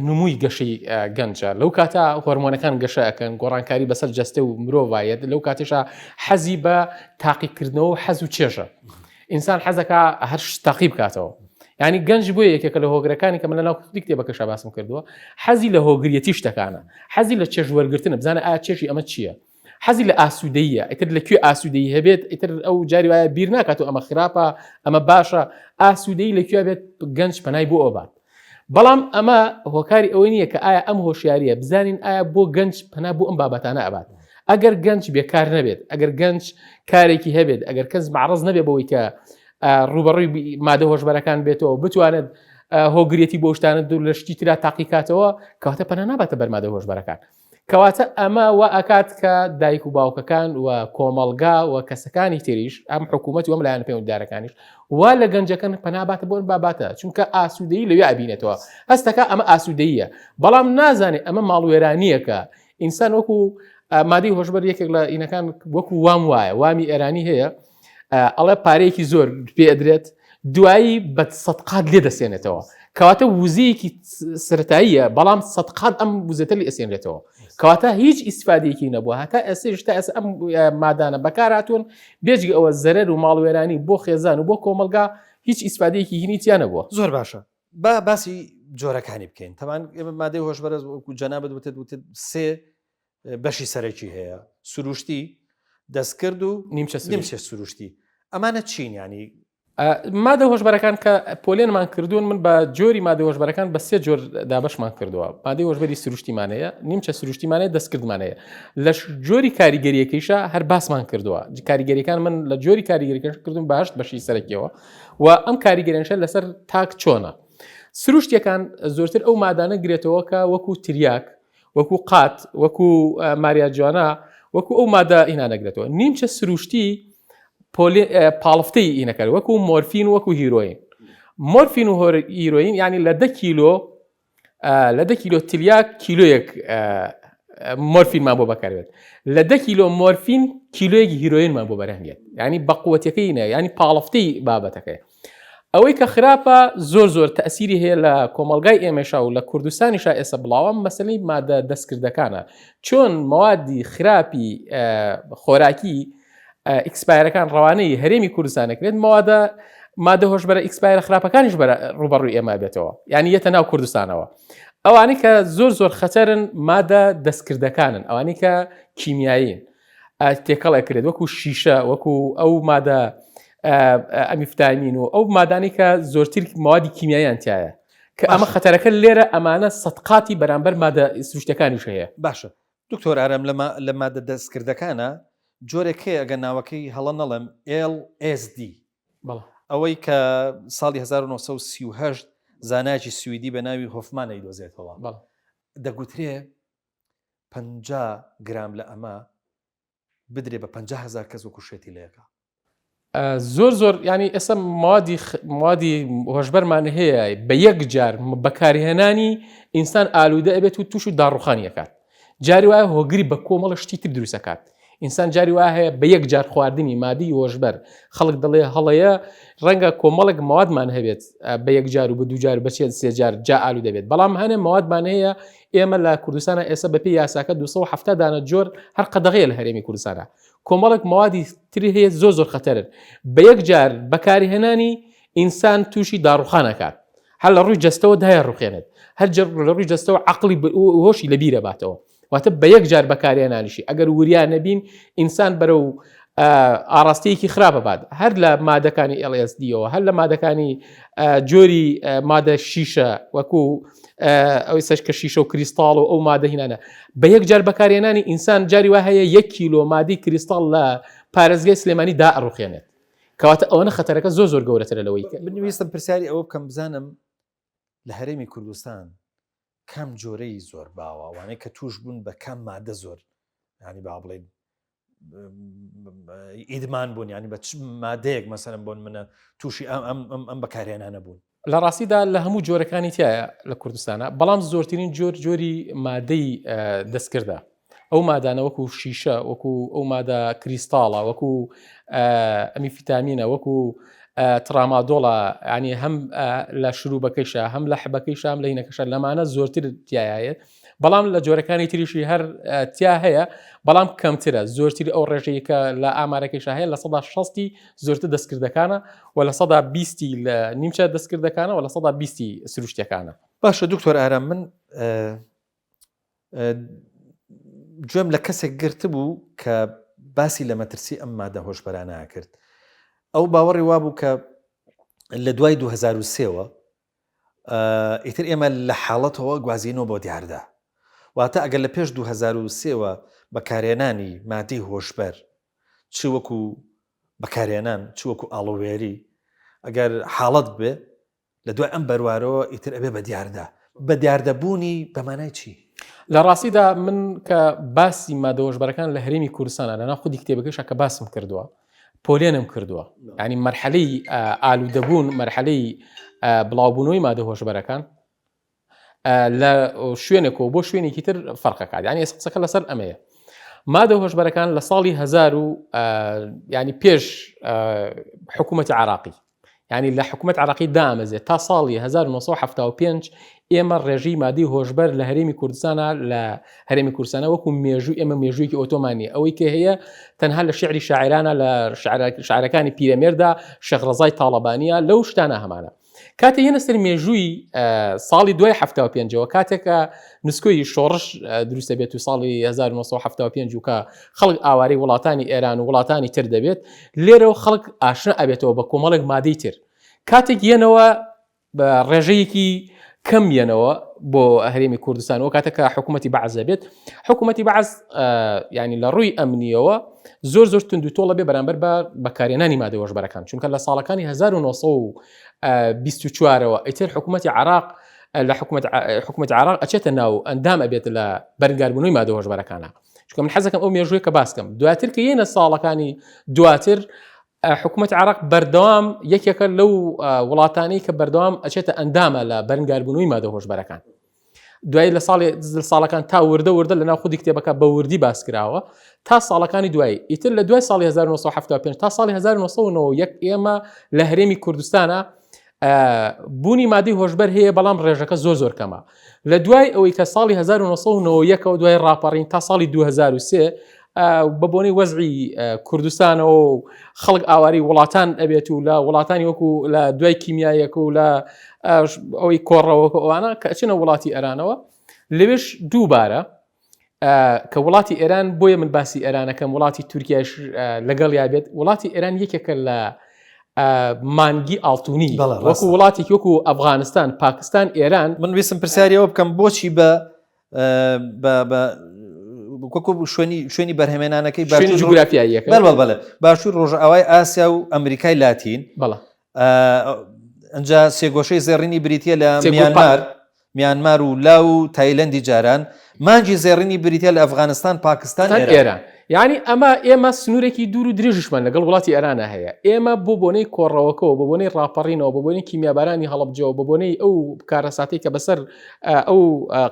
نمووی گەشەی گەنجە لەو کاتە هۆرمۆنەکان گەشە ئەەکەن گۆڕانکاری بەسەر جەستە و مرۆڤایەت لەو کاتێشە حەزی بە تاقیکردنەوە و حەز و چێژە ئینسان حەزەکە هەر تاقی بکاتەوە. ینی گەنج بۆ یەکێکە لە هۆگرەکانی کە من لەناو کتێبەکەش باسم کردووە حەزی لە هۆگریەتی شتەکانە حەزی لە چێژ وەرگرتنە بزانە ئایا چێژی ئەمە چییە حەزی لە ئاسوودەیە ئیتر لەکوێ ئاسوودەی هەبێت ئیتر ئەو جاری وایە بیر ناکات و ئەمە خراپە ئەمە باشە ئاسوودەی لەکوێ بێت گەنج پەنای بۆ ئەوبات. بەڵام ئەمە هۆکاری ئەوەی نییە کە ئایا ئەم هۆشیاریە بزانین ئایا بۆ گەنج پەنا بۆ ئەم بابەتانە ئەبات. ئەگەر گەنج بێکار نەبێت ئەگەر گەنج کارێکی هەبێت ئەگەر کەس معرەز نەبێ بەوەی کە ڕوبەڕووی مادە هۆشبەرەکان بێتەوە بتوانێت هۆگرێتی بۆ شتانە دوور لە شتی ترا تاقیکاتەوە کەواتە پەنا ناباتە بەرمادە هۆشبەرەکان. کەواتە ئەمە وا ئەکات کە دایک و باوکەکان و کۆمەڵگا و کەسەکانی تریش ئەم حکوومەت و ئەم لایەن پەیوەنددارەکانیش وا لە گەنجەکان پەناباتە بۆن باباتە چونکە ئاسوودەیی لەوێ ئەبینێتەوە هەستەکە ئەمە ئاسوودەیە بەڵام نازانێت ئەمە ماڵوێرانیەکە ئینسان وەکو مادەی هۆشبەر یەکێک لە ئینەکان وەکو وام وایە وامی ئێرانی هەیە ئەڵێ پارەیەکی زۆر پێدرێت دوایی بە سەدقات لێ دەسێنێتەوە کەواتە وزەیەکی سەرەتاییە بەڵام سەدقات ئەم وزەتە لێ ئەسێنرێتەوە کەواتە هیچ ئیسفادەیەکی نەبووە هەتا ئێستش تا ئێستا ئەم مادانە بەکارهاتوون بێجگە ئەوە زەرەر و ماڵوێرانی بۆ خێزان و بۆ کۆمەلگا هیچ ئیسفادەیەکی هینیتیان نەبووە. زۆر باشە باسی جۆرەکانی بکەین تەمان ئێمە مادەی هۆشبەرە وەکو جەنابەت وتت سێ بەشی سەرەکی هەیە سروشتی دەستکرد و نیمچە سروشتی ئەمانە چین ینی مادە هۆشبەرەکان کە پۆلێنمان کردوون من بە جۆری مادە هۆشبەرەکان بە سێ جۆر دابەشمان کردووە مادەی هۆشبەری سروشتیمانەیە نیمچە سروشتیمانەیە دەستکردمانەیە لە جۆری کاریگەریەکەیشە هەر باسمان کردووە کاریگەریەکان من لە جۆری کاریگەریەکەش کردوم باشت بەشی سەرەکیەوە و ئەم کاریگەریانشە لەسەر تاک چۆنە سروشتیەکان زۆرتر ئەو مادانە گرێتەوە کە وەکو تریاک وەکو قات وەکو ماریاجوانە وەکو ئەو مادە ئینا نەگرێتەوە نیمچە سروشتی پاڵفتەی ئینەکە وەکو مۆرفین وەکو هیرۆین مۆرفین و هیرۆین ینی لە 10 کیلۆ تریاک کیلۆیەک مۆرفینمان بۆ بەکارێت لە 10 کیلۆ مۆرفین کیلۆیەکی هیرۆینمان بۆ بەرهەنگێت ینی بەقوەتەکەی نە ینی پاڵفتەی بابەتەکەی ئەوەی کە خراپە زۆر تەسیری هەیە لە کۆمەلگای ئێمەشا و لە کوردستانیشا ئێستا بڵاوە مەسەلەی مادە دەستکردەکانە چۆن موادی خراپی خۆراکی ئیکسپایرەکان ڕەوانەی هەرێمی کوردستانەکرێت مادە هۆشبەرە ئیکسپایرە خراپەکانیش ڕوبەڕووی ئێمە بێتەوە یعنی یەتە ناو کوردستانەوە ئەوانەی کە زۆر خەتەرن مادە دەستکردەکانن ئەوانەی کە کیمیایین تێکەڵ ئەکرێت وەکو شیشە وەکو ئەو مادە ئەمیفتامین و ئەو مادانی کە زۆرتر موادی کیمیاییان تایە کە ئەمە خەتەرەکە لێرە ئەمانە سەدقاتی بەرامبەر مادە سروشتەکانیش هەیە. باشە دکتۆر ئارەم لە مادە دەستکردەکانە جۆرێکەیە ئەگەر ناوەکەی هەڵە نەڵێم LSD ئەوەی کە ساڵی 1938 زانایکی سویدی بە ناوی هۆفمانەی دۆزێتەوە دەگوترێ 50 گرام لە ئەمە بدرێ بە 50,000 کەس وەکو شێتی لەیەکە زۆر ینی ئێستا موادی هۆشبەرمان هەیە بە یەک جار بەکارهێنانی ئینسان ئالوودە ئەبێت و توش و داڕوخانیەکات جاری وایە هۆگری بە کۆمەڵە شتی تر دروستەکات ئینسان جاری وایە هەیە بە یەک جار خواردنی مادی هۆشبەر خەڵک دەڵێ هەڵەیە ڕەنگە کۆمەڵێک موادمان هەبێت بە یەک جار و بە دوو جار بەچێت سێ جار جا ئالوودە بێت بەڵام هەنێ موادمان هەیە ئێمە لە کوردستانە ئێستا بەپێی یاساکە 270 دانە جۆر هەر قەدەغەیە لە هەرێمی کوردستانە کۆمەڵێک موادی تری هەیە زۆر خەتەرن بە یەک جار بەکارهێنانی ئینسان تووشی داڕوخانەکات هەر لە ڕووی جەستەوە دایە ڕوخێنێت هەر لە ڕووی جەستەوە عەقڵی هۆشی لەبیرە باتەوە واتە بە یەک جار بەکارهێنانیشی ئەگەر وریان نەبین ئینسان بەرەو ئاڕاستەیەکی خراپە بات هەر لە مادەکانی LSD-ەوە هەر لە مادەکانی جۆری مادە شیشە وەکو ئەوی سەش کە شیشە و کریستاڵ و ئەو مادە هینانە بە یەک جار بەکارهێنانی ئینسان جاری وا هەیە 1 کیلۆ مادی کریستاڵ لە پارێزگای سلێمانی دائڕوخێنێت کەواتە ئەوەنە خەتەرەکە زۆر گەورەترە لەوەی کە بنویستم پرسیاری ئەوە بکەم بزانم لە هەرێمی کوردستان کام جۆرەی زۆر باوە وانەی کە توش بوون بە کام مادە زۆر ینی با بڵێن ئیدمان بوون ینی بە چ مادەیەک مەسەرم بۆن منە تووشی ئەم بەکارهێنانە بوون لە ڕاستیدا لە هەموو جۆرەکانی تایە لە کوردستانە بەڵام زۆرترین جۆری مادەی دەستکردە ئەو مادانە وەکو شیشە وەکو ئەو مادە کریستاڵە وەکو ئەمی فیتامینە وەکو ترامادۆڵە ینی هەم لە شروبەکەیشە هەم لە حبەکەیشە هەم لە هینەکەشە لەمانە زۆرتر تایە بەڵام لە جۆرەکانی تریشی هەر تیا هەیە بەڵام کەمترە زۆرتر ئەو ڕێژەیەکە لە ئامارەکەیشە هەیە لە 160 زۆرتر دەستکردەکانە و لە 120 لە نیمچە دەستکردەکانە و لە 120 سروشتەکانە. باشە دکتۆر ئارام من گوێم لە کەسێک گرت بوو کە باسی لە مەترسی ئەم مادە هۆشبەرانە کرد. ئەو باوەڕی وابوو کە لە دوای 2023ەوە ئیتر ئێمە لە حاڵەتەوە گوازینەوە بۆ دیاردا واتە ئەگەر لە پێش 2023ەوە بەکارێنانی مادی هۆشبەر چ وەکو بەکارێنان چ وەکو ئاڵۆوێری ئەگەر حاڵەت بێ لە دوای ئەم بەروارەوە ئیتر ئەبێ بە دیاردا بە دیاردەبوونی بەمانای چی؟ لە ڕاستیدا من کە باسی مادە هۆشبەرەکان لە هەرێمی کوردستانە لەناو خودی کتێبەکەشە کە باسم کردووە پۆلێنم کردووە ینی مەرحەلەی ئالوودەبوون مەرحەلەی بڵاوبوونەوەی مادە هۆشبەرەکان لە شوێنێکەوە بۆ شوێنێکی تر فەرقەکات ینی ئێسقسەکە لەسەر ئەمەیە مادە هۆشبەرەکان لە ساڵی 1000 ینی پێش حکوومەتی عراقی ینی لە حکوومەت عراقی دامەزێت تا ساڵی 1975 ئێمە ڕێژی مادی هۆشبەر لە هەرێمی کوردستانە لە هەرێمی کوردستانە وەکو مێژووی ئێمە مێژوویکی ئۆتۆمانی ئەوەی کە هەیە تەنها لە شعری شاعرانە لە شاعرەکانی پیرەمێردا شەخرەزای تاڵەبانیە لەو شتانە هەمانە کاتێ هێنە سەر مێژووی ساڵی 2075ەوە کاتێکە نسکۆی شۆڕش دروستە بێت و ساڵی 1975 و کە خەڵک ئاواری وڵاتانی ئێران و وڵاتانی تر دەبێت لێرەوە خەڵک ئاشنا ئەبێتەوە بە کۆمەڵێک مادەی تر کاتێک یەنەوە بە ڕێژەیەکی کەم یەنەوە بۆ هەرێمی کوردستانەوە کاتێکە حکوومەتی بەعز دەبێت حکوومەتی بەعز ینی لە ڕووی ئەمنیەوە زۆر تونند و تۆڵە بێ بەرامبەر بە بەکارێنانی مادە هۆشبەرەکان چونکە لە ساڵەکانی 1924ەوە ئیتر حکوومەتی عراق لە حکوومەت عراق ئەچێتە ناو ئەندام ئەبێت لە بەرگاربوونەوەی مادە هۆشبەرەکانە چونکە من حەزەکەم ئەو مێژوویە کە باسکەم دواتر کە یەنە ساڵەکانی دواتر حکوومەت عراق بەردەوام یەکێکە لەو وڵاتانی کە بەردەوام ئەچێتە ئەندامە لە بەرگاربوونەوەی مادە هۆشبەرەکان دوای لە ساڵەکان تا وردە لەناو خودی کتێبەکە بە وردی باسکراوە تا ساڵەکانی دوای ئیتر لە دوای ساڵی 1975 تا ساڵی 1990 ئێمە لە هەرێمی کوردستانە بوونی مادی هۆشبەر هەیە بەڵام ڕێژەکە زۆر کەمە لە دوای ئەوەی کە ساڵی 1990 و دوای ڕاپەڕین تا ساڵی 2023 بە بۆنەی وەزعی کوردستانەوە و خەڵک ئاواری وڵاتان ئەبێت و لە وڵاتانی وەکو لە دوای کیمیایەک و لە ئەوەی کۆڕەوەکە ئەوانە کە ئەچنە وڵاتی ئێرانەوە لەوێش دووبارە کە وڵاتی ئێران بۆیە من باسی ئێرانەکەم وڵاتی تورکیاش لەگەڵ یابێت وڵاتی ئێران یەکێکە لە مانگی ئاڵتونی وەکو وڵاتێکی وەکو ئەفغانستان پاکستان ئێران من ویستم پرسیاریەوە بکەم بۆچی بە شوێنی بەرهێمێنانەکەی جوگرافیاییەکە بەڵێ باشوور ڕۆژئاوای ئاسیا و ئەمریکای لاتین ئەنجا سێگۆشەی زێڕینی بریتیە لە میانمار و لاو و تایلەندی جاران مانگی زێڕینی بریتیە لە ئەفغانستان پاکستان ئێران یعنی ئەمە ئێمە سنوورێکی دوور و درێژشمان لەگەڵ وڵاتی ئێرانە هەیە ئێمە بۆ بۆنەی کۆڕەوەکەەوە بۆ بۆنەی ڕاپەڕینەوە بۆ بۆنەی کیمیابارانی هەڵبجەوە بۆ بۆنەی ئەو کارەساتی کە بەسەر ئەو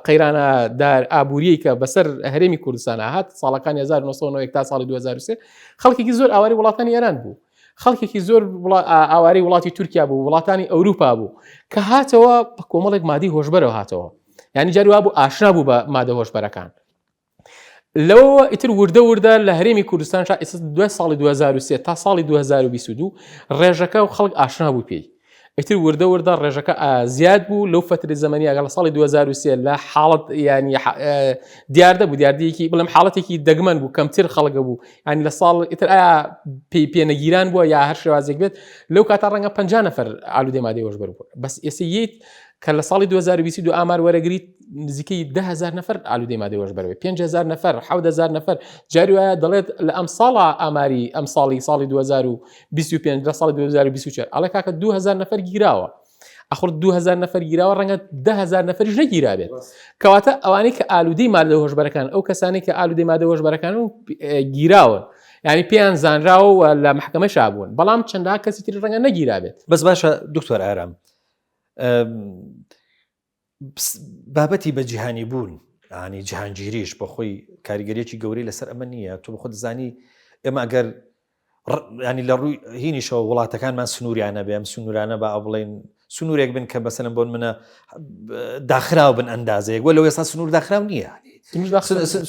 قەیرانە دار ئابووری کە بەسەر هەرێمی کوردستانە هات ساڵەکانی 1990 تا ساڵی 2023 خەڵکێکی زۆر ئاواری وڵاتانی ئێران بوو خەڵکێکی زۆر ئاواری وڵاتی تورکیا بوو وڵاتانی ئەوروپا بوو کە هاتەوە بە کۆمەڵێک مادی هۆشبەرەوە هاتەوە یعنی جاروا بوو ئاشنا بوو بە مادە هۆشبەرەکان لەوە ئیتر وردە لە هەرێمی کوردستان دوای ساڵی 2023 تا ساڵی 2022 ڕێژەکە و خەڵک ئاشنا بوو پێی ئیتر وردە ڕێژەکە زیاد بوو لەو فترە زەمەنیە لە ساڵی 2023 لە حاڵەت ینی دیاردە بوو دیاردەیەکی بڵێم حاڵەتێکی دەگمەن بوو کەمتر خەڵگە بوو ینی لە ساڵ ئیتر ئایا پێنەگیران بووە یا هەر شێوازێک بێت لەو کاتا ڕەنگە 50 نەفەر ئالوودەی مادەی هۆشبەر بوو بەس ئێستا یەت کە لە ساڵی 2022 ئامار وەرەگریت نزیکەی 10,000 نەفەر ئالوودەی مادەی هۆشبەر بێت 5,000 نەفەر 7,000 نەفەر جاری وایە دەڵێت لە ئەم ساڵە ئاماری ئەم ساڵی 2025 لە ساڵی 2024 ئەڵێ کاکە 2,000 نەفەر گیراوە ئەخۆر 2,000 نەفەر گیراوە ڕەنگە 10,000 نەفەریش نەگیرا بێت کەواتە ئەوانەی کە ئالوودەی مادە هۆشبەرەکان ئەو کەسانی کە ئالوودەی مادە هۆشبەرەکان و گیراون یعنی پێیان زانراوە لە محکەمە شابوون بەڵام چەندە کەسی تر ڕەنگە نەگیرا بێت بەس باشە دکتۆر ئارام بابەتی بەجیهانی بوون ینی جیهانگیریش بە خۆی کاریگەریەکی گەورەی لەسەر ئەمە نییە. تۆ بخۆت زانی ئێمە ئەگەر ینی لە ڕووی هینیشەوە وڵاتەکانمان سنووریانە بێ، ئەم سنوورانە بە بڵێن سنوورێک بن کە بەسەرم بۆن منە داخراو بن ئەندازەیەک وە لەو ێستا سنوور داخراو نییە،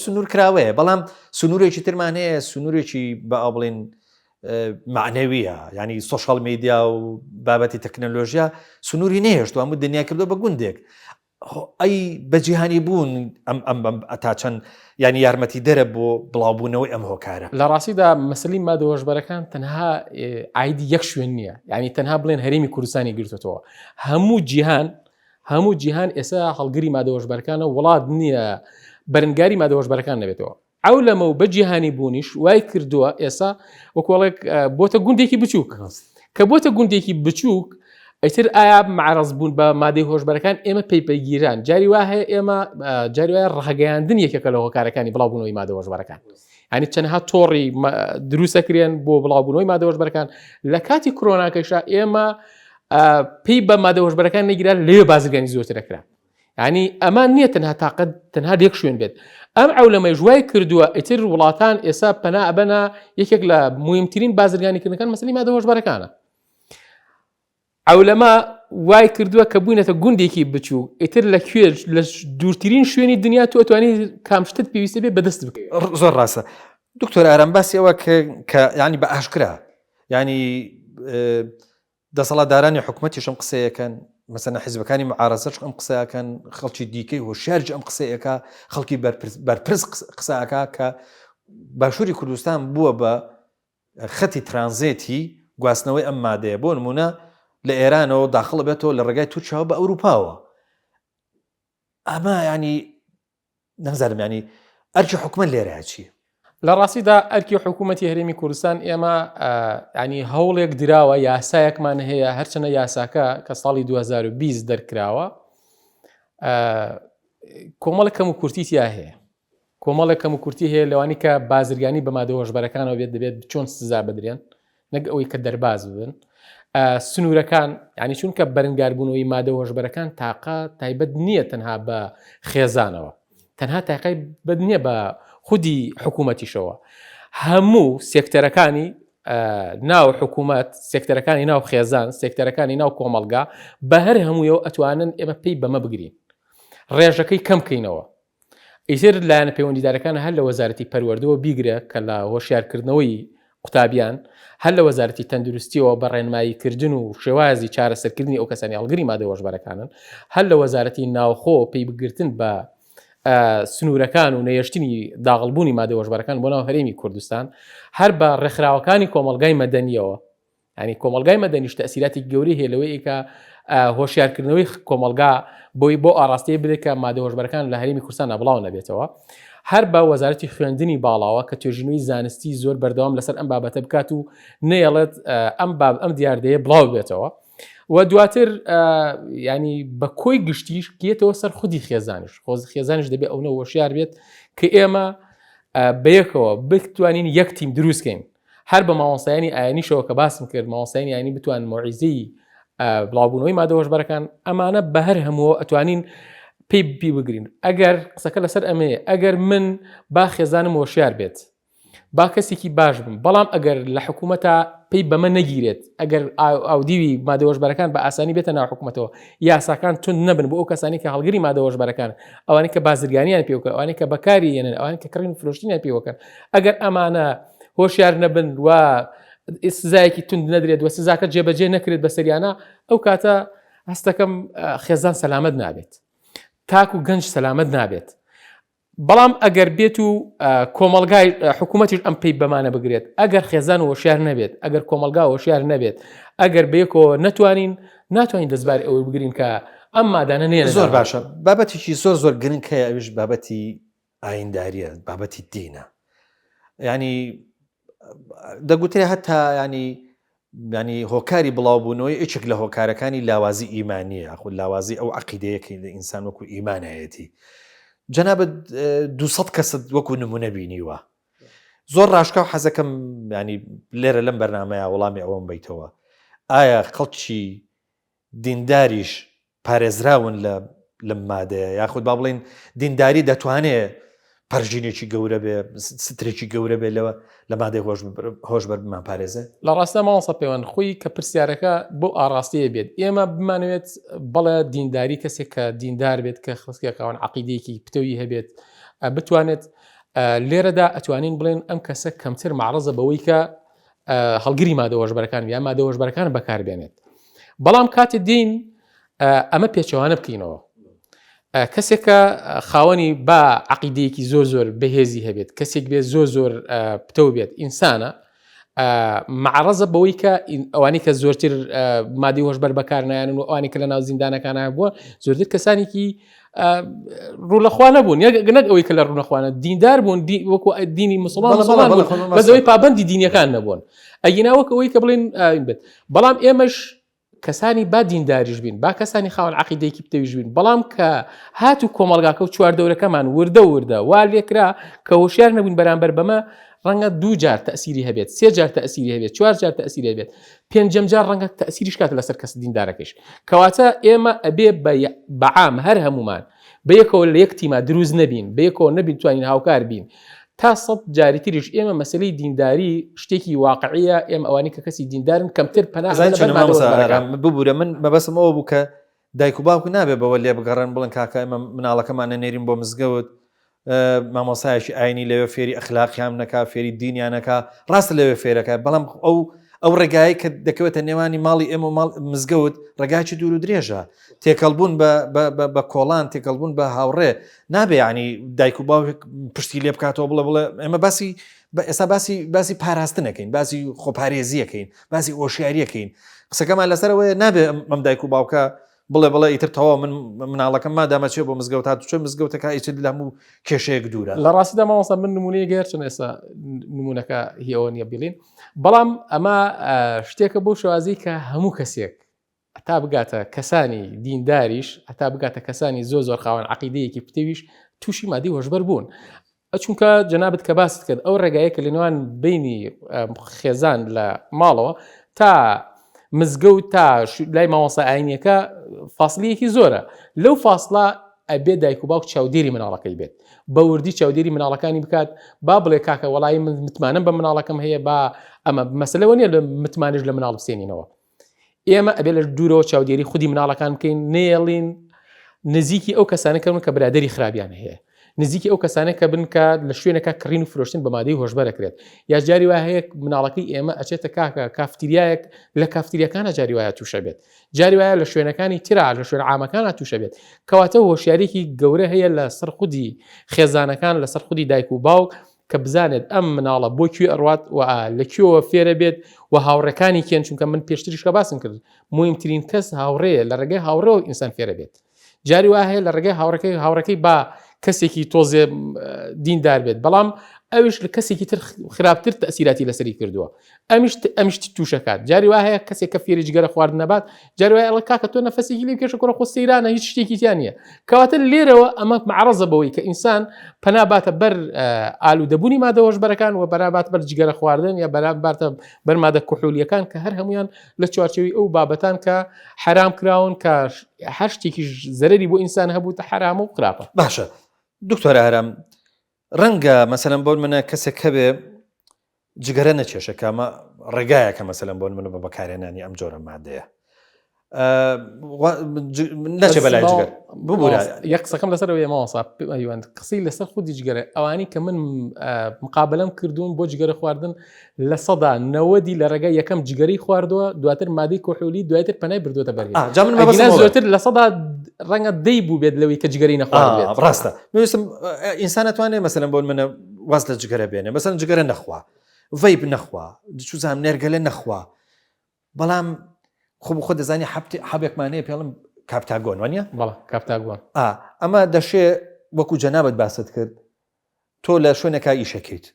سنوور کراوەیە، بەڵام سنوورێکی ترمان هەیە، سنوورێکی بە بڵێن معنەویە، ینی سۆشال میدیا و بابەتی تەکنەلۆژیا سنووری نێشت و هەموو دنیا کردو بە گوندێک. ئەی بەجیهانی بوون ئەتا چەند ینی یارمەتی دەرە بۆ بڵاوبوونەوەی ئەم هۆکارە. لە ڕاستیدا مەسەلی مادەوەژبەرەکان تەنها ئایدی یەک شوێن نییە، ینی تەنها بڵێن هەرێمی کوردستانی گرتوتەوە، هەموو جیهان ئێستا هەڵگری مادەوەژبەرەکانە، وڵات نییە بەرنگاری مادەوەژبەرەکان نەبێتەوە. ئەو لەمە و بە جیهانی بوونیش وای کردووە ئێستا وەکوڵێک بۆتە گوندێکی بچووک، کە بۆتە گوندێکی بچووک ئەیتر ئایا معرەز بوون بە مادەی هۆشبەرەکان ئێمە پەیپەیگیران جاری وا هەیە، ئێمە جاری وایە ڕاگەیاندن یەکێکە لە هۆکارەکانی بڵاوبوونەوەی مادەوەژبەرەکان، ینی چەندها تۆڕی دروستەکرێن بۆ بڵاوبوونەوەی مادەوەژبەرەکان. لە کاتی کۆرۆناکەشا ئێمە پێی بە مادەوەژبەرەکان نەگیران لێ بازرگانی زۆرترەکرا، ینی ئەمان نییە تەنها تااقەت تەنها یەک شوێن بێت. ئەم ئەولەمەی ژوای کردووە ئیتر وڵاتان ئێستا پەنا ئەبەنە یەکێک لە مهمترین بازرگانیکردنەکان مەسەلی مادەوەژبەرەکانە. ئەولەما وای کردووە کە بوونەتە گوندێکی بچوو، ئیتر لە کوێ لە دوورترین شوێنی دنیا تۆ ئەتوانی کامشتت پێویستە بێ بەدەست بکەیت. زۆر ڕاستە دکتۆر ئارام باسی ئەوە کە ینی بە ئاشکرا ینی دەسەڵاتدارانی حکوومەتیشم قسەیەکەن، مەسەلەن حیزبەکانی معارەزەش ئەم قسەکەن، خەڵکی دیکەی هۆشیارج ئەم قسەیەکە، خەڵکی بەرپرس قسەکە کە باشووری کوردستان بووە بە خەتی ترانزیتی گواستنەوەی ئەم مادەیە، بۆ نمونە لە ئێرانەوە داخڵ بێتەوە لە ڕێگای تورکیاوە بە ئەوروپاوە. ئەمە ینی نەزانم ینی ئەرکی حکومەت لێرە چییە؟ لە ڕاستیدا ئەرکی حکوومەتی هەرێمی کوردستان ئێمە ینی هەوڵێک دراوە، یاسایەکمان هەیە، هەرچەنە یاساکە کە ساڵی 2020 دەرکراوە کۆمەڵێک کەم و کورتیتیا هەیە، کۆمەڵێک کەم و کورتی هەیە لەوانی کە بازرگانی بە مادەوەژبەرەکانەوە بێت دەبێت چۆن سزا بدرێن نەک ئەوەی کە دەرباز ببن. سنوورەکان ینی چونکە بەرەنگاربوونەوەی مادەوەژبەرەکان تاقا تایبەت نییە تەنها بە خێزانەوە، تەنها تاقای بەد نییە بە خودی حکوومەتیشەوە، هەموو سێکتەرەکانی ناو حکوومەت، سێکتەرەکانی ناو خێزان، سێکتەرەکانی ناو کۆمەلگا بە هەر هەموویەوە ئەتوانن ئێمە پێی بەمە بگرین، ڕێژەکەی کەم بکەینەوە. ئیتر لایەنە پەیوەندیدارەکان هەر لە وەزارەتی پەروەردەوە بیگرە کە لە هۆشیارکردنەوەی قوتابیان، هەر لە وەزارەتی تەندروستیەوە بە ڕێنماییکردن و شێوازی چارەسەرکردنی ئەو کەسانی هەڵگری مادەوەژبەرەکانن، هەر لە وەزارەتی ناوخۆ پێی بگرتن بە سنوورەکان و نەیەشتنی داغڵبوونی مادەوەژبەرەکان بۆ ناو هەرێمی کوردستان، هەر بە ڕێکخراوەکانی کۆمەلگای مەدەنیەوە، ینی کۆمەلگای مەدەنیش تەسیراتی گەورەی هەیە لەوەی کە هۆشیارکردنەوەی کۆمەلگا بۆی بۆ ئاڕاستەیە بدێت کە مادەوەژبەرەکان لە هەرێمی کوردستان بڵاو نەبێتەوە، هەر بە وەزارەتی خوێندنی باڵاوە کە توێژینەوەی زانستی زۆر بەردەوام لەسەر ئەم بابەتە بکات و نەیەڵێت ئەم دیاردەیە بڵاو بێتەوە. و دواتر ینی بە کۆی گشتیش گێتەوە سەر خودی خێزانش، خێزانش دەبێت ئەوە هۆشیار بێت کە ئێمە بەیەکەوە بتوانین یەک تیم دروستکەین، هەر بە مامۆستایانی ئاینیشەوە کە باسم کرد، مامۆستایانی ئاینی بتوان مۆعیزەی بڵاوبوونەوەی مادەوەژبەرەکان ئەمانە بە هەر هەموو ئەتوانین پێی بگرین. ئەگەر قسەکە لەسەر ئەمەیە، ئەگەر من با خێزانم هۆشیار بێت، با کەسێکی باش بم، بەڵام ئەگەر لە حکوومەتە پێی بەمە نەگیرێت، ئەگەر ئاودیوی مادەوەژبەرەکان بە ئاسانی بێتە ناو حکوومەتەوە، یاساکان تون نەبن بۆ ئەو کەسانی کە هەڵگری مادەوەژبەرەکان، ئەوانی کە بازرگانیان پێوکەن، ئەوانی کە بەکاری هێنن، ئەوانی کە کڕین فرۆشتنیان پێوەکەن، ئەگەر ئەمانە هۆشیار نەبن و سزایەکی تند نەدرێت و سزاکە جێبەجێ نەکرێت بەسەریانە، ئەو کاتە هەستەکەم خێزان سەلامەت نابێت، تاک و گەنج سەلامەت نابێت. بەڵام ئەگەر بێت و کۆمەلگای حکوومەتیش ئەم پێی بەمانە بگرێت، ئەگەر خێزان هۆشیار نەبێت، ئەگەر کۆمەلگا هۆشیار نەبێت، ئەگەر بەیەکەوە ناتوانین دەستباری ئەوە بگرین کە ئەم مادانە نێنە. زۆر باشە. بابەتێکی زۆر گرنگ هەیە، ئەویش بابەتی ئاینداریە، بابەتی دینە. ینی دەگوترێ هەتا ینی هۆکاری بڵاوبوونەوەی یەکێک لە هۆکارەکانی لاوازی ئیمانیە، خو لاوازی ئەو عەقیدەیەکی لە ئینسان وەکو ئیمانایەتی. جەنابەت 200 کەست وەکو نمونە بینیوە. زۆر ڕاشکا و حەزەکەم ینی لێرە لەم بەرنامەیە وەڵامی ئەوەم بیتەوە. ئایا خەڵکی دینداریش پارێزراون لەم مادەیە یاخود با بڵین دینداری دەتوانێت پەرژینێکی گەورە بێ سترێکی گەورە بێ لەوە لە مادەی هۆشبەر بمان پارێزە لە ڕاستە ماوەسە پەیوەند خۆی کە پرسیارەکە بۆ ئاڕاستەیە بێت ئێمە بمانوێت بەڵێ دینداری کەسێک کە دیندار بێت کە خستێکاوان عەقیدەیەکی پتەوی هەبێت بتوانێت لێرەدا ئەتوانین بڵێن ئەم کەسە کەمتر معرەزە بەوەی کە هەڵگری مادە هۆشبەرەکان یا مادە هۆشبەرەکان بەکاربێنێت بەڵام کاتێ دین ئەمە پێچەوانە بکەینەوە کەسێکە خاوەنی با عەقیدەیەکی زۆر بەهێزی هەبێت کەسێک بێت زۆر پتەو بێت ئینسانە معرەزە بەوەی کە ئەوانی کە زۆرتر مادی هۆشبەر بەکارنایانن و ئەوانی کە لە ناو زیندانەکانە بووە زۆرتر کەسانێکی ڕوولەخوا نەبوون نەک ئەوەی کە لە ڕوونەخواانە دیندار بوون وەکو دینی مسلمان بەزەوەی پابەندی دینیەکان نەبوون ئەگیناوەک ئەوەی کە بڵێن بێت بەڵام ئێمەش کەسانی با دینداریش بین با کەسانی خاوەن عەقیدەیەکی پتەویش بین بەڵام کە هاتو کۆمەڵگاکە و چواردەورەکەمان وردە وا لێکرا کە هۆشیار نەبوون بەرامبەر بەمە ڕەنگە 2 جار تەسیری هەبێت 3 جار تەسیری هەبێت 4 جار تەسیری هەبێت 5ەم جار ڕەنگە تەسیریش کاتە لەسەر کەس دیندارەکەش کەواتە ئێمە ئەبێ بەعام هەر هەمومان بەیەکەوە لە یەک تیما دروست نەبین بەیەکەوە نەبین توانین هاوکار بین تا 100 جاری تریش ئێمە مەسلەی دینداری شتێکی واقعیە ئێمە ئەوانی کە کەسی دیندارن کەمتر پەناه ببوورە من مەبەسم ئەوە بوو کە دایک و باوکو نابێ بەوە لێ بگەڕن بڵن کاکە ئێمە مناڵەکەمانە نێرین بۆ مزگەوت مامۆسایەکی ئاینی لەوێ فێری ئەخلاقیان نەکا فێری دینیانەکە ڕاستە لەوێ فێرەکە بەڵام ئەو ڕێگایی کە دەکەوێتە نێوانی ماڵی ئێمە و مزگەوت ڕێگاکی دوور و درێژە تێکەڵبوون بە کۆڵان تێکەڵبوون بە هاوڕێ نابێ ینی دایک و باوک پشتی لێ بکاتەوە بڵێ ئێمە ئێستا باسی پاراستنەکەین باسی خۆپارێزیەکەین باسی ئۆشیاریەکەین قسەکەمان لەسەرەوەی نابێ ئەم دایک و باوکە بڵێ ئیتر تەواو مناڵەکەم مادامەچێ بۆ مزگەوت تا توچێ مزگەوتەکە ئیتر لە هەموو کێشەیەک دوورە لە ڕاستیدا مامۆستا من نمونەیە گەرچن ئێستا نمونونەکە هیەوە نیە بڵین بەڵام ئەمە شتێکە بۆ شوازی کە هەموو کەسێک تا بگاتە کەسانی دینداریش هەتا بگاتە کەسانی زۆر خاوەن عەقیدەیەکی پتەویش تووشی مادی هۆشبەر بوون چونکە جەنابەت کە باست کرد ئەو ڕێگایە کە لە نێوان بینی خێزان لە ماڵەوە تا مزگەوت تا لای مامۆستا ئاینیەکە فاصلەیەکی زۆرە لەو فاصلە ئەبێ دایک و باوک چاودێری مناڵەکەی بێت بە وردی چاودێری مناڵەکانی بکات با بڵێ کاکە وەڵی من متمانم بە مناڵەکەم هەیە با ئەمە مەسلەوە نیە لە متمانش لە مناڵ بسێنینەوە ئێمە ئەبێ لە دوورەوە چاودێری خودی مناڵەکان بکەین نێڵین نزیکی ئەو کەسانەکەن کە برادری خراپیان هەیە نزیکی ئەو کەسانێک کە بنکە لە شوێنەکە کڕین و فرۆشتن بە مادەی هۆشبەرەکرێت یا جاری وایە هەیە مناڵەکەی ئێمە ئەچێتە کاکە کافتریایەک لە کافتریەکانە جاری وایە تووشە بێت جاری وایە لە شوێنەکانی ترا لە شوێن عامەکانە تووشە بێت کەواتە هۆشیارێکی گەورە هەیە لە سەر خودی خێزانەکان لە سەر خودی دایک و باوک کە بزانێت ئەم مناڵە بۆ کوێ ئەڕوات و لەکوێوە فێرە بێت و هاوڕەکانی کێن چونکە من پێشتریشکە باسم کرد مهمترین کەس هاوڕێیە لە ڕێگەی هاوڕێەوە ئینسان فێرە بێت جاری وایە هەیە لە ڕێگەی هاوڕەکەی با کەسێکی تۆزێ دیندار بێت بەڵام ئەوش لە کەسێکی تر خراپتر تەسیراتی لەسەری کردووە ئەمیشتی تووشەکات جاری وایە کەسێک کە فێری جگەرە خواردن نەبات جاری وایە ئەڵە کاکە تۆ نەفەسێکی لێ کێشە کوڕە خۆ سەیرانە هیچ شتێکی تیان نییە کەواتە لێرەوە ئەمە معرەزە بەوەی کە ئینسان پەناباتە بەر ئالوودەبوونی مادە هۆشبەرەکان و بەرابات بەر جگەرە خواردن یا بەراباتە بەر مادە کوحولیەکان کە هەر هەمویان لە چوارچەوەی ئەو بابەتان کە حرام کراون کە هەر شتێکی زەرەری بۆ ئینسان هەبوو تا حرام و خراپە باشە دکتۆر هەرام ڕەنگە مەسەلەن بۆ منە کەسێک هەبێ جگەرە نەچێشەکە ئەمە ڕێگایەکە مەسەلەن بۆ منە بە بەکارێنانی ئەم جۆرە مادەیە نەچێ بەلای جگەر ببوورە یەک قسەکەم لەسەرەوەی ماوەسا قسەی لەسەر خودی جگەرە ئەوانی کە من مقابلەم کردوون بۆ جگەرە خواردن لە سەدا 90 لە ڕێگای یەکەم جگەری خواردووە دواتر مادەی کۆحولی دواتر پەنای بردووەتە بەرگێ زۆرتر لە سەدا ڕەنگە دەی بوو بێت لەوەی کە جگەری نەخوارد بێت ڕاستە ویستم ئینسانەتوانێت مەسەلەن بۆ منە واز لە جگەرە بێنێ مەسەلەن جگەرە نەخوا ڤەیپ نەخوا چوزام نێرگەلە نەخوا بەڵام خۆ دەزانی حەبێکمانەیە پێڵم کاپتاگۆن وانە بەڵێ کاپتاگۆن ئەمە دەشێ وەکو جەنابەت باست کرد تۆ لە شوێنەکە ئیشەکەیت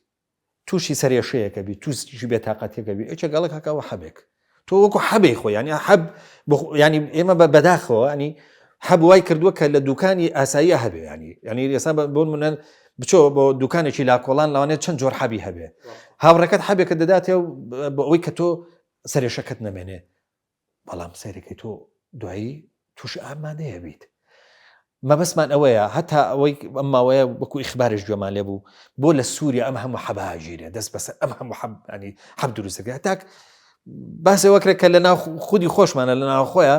تووشی سەرێشەیەکە بی تووشی بێتاقەتێکە بی ئەچە گەڵک هەکەەوە حەبێک تۆ وەکو حەبەی خۆ ینی حەب ینی ئێمە بەداخەوە ینی حەب وای کردووە کە لە دوکانی ئاساییە هەبێ ینی ئێستا بۆ منە بچۆ بۆ دوکانێکی لاکۆڵان لەوانێت چەند جۆر حەبی هەبێ هاوڕەکەت حەبێکە دەداتێ بە ئەوەی کە تۆ سەرێشەکەت نەمێنێ بەڵام سەرەکەی تۆ دوایی تووش ئامادەیە بیت ما بسمان ئەوەیە هەتا ئەوەی ئەماوەیە وەکو ئیخبارش گوێمان لێ بوو بۆ لە سووریا ئەم هەموو حەباژیرێ دەست بەسەر ئەم هەموو ینی حەب دروستەکە تاک باسێ وەکرێک کە لە ناو خودی خۆشمانە لە ناو خۆیە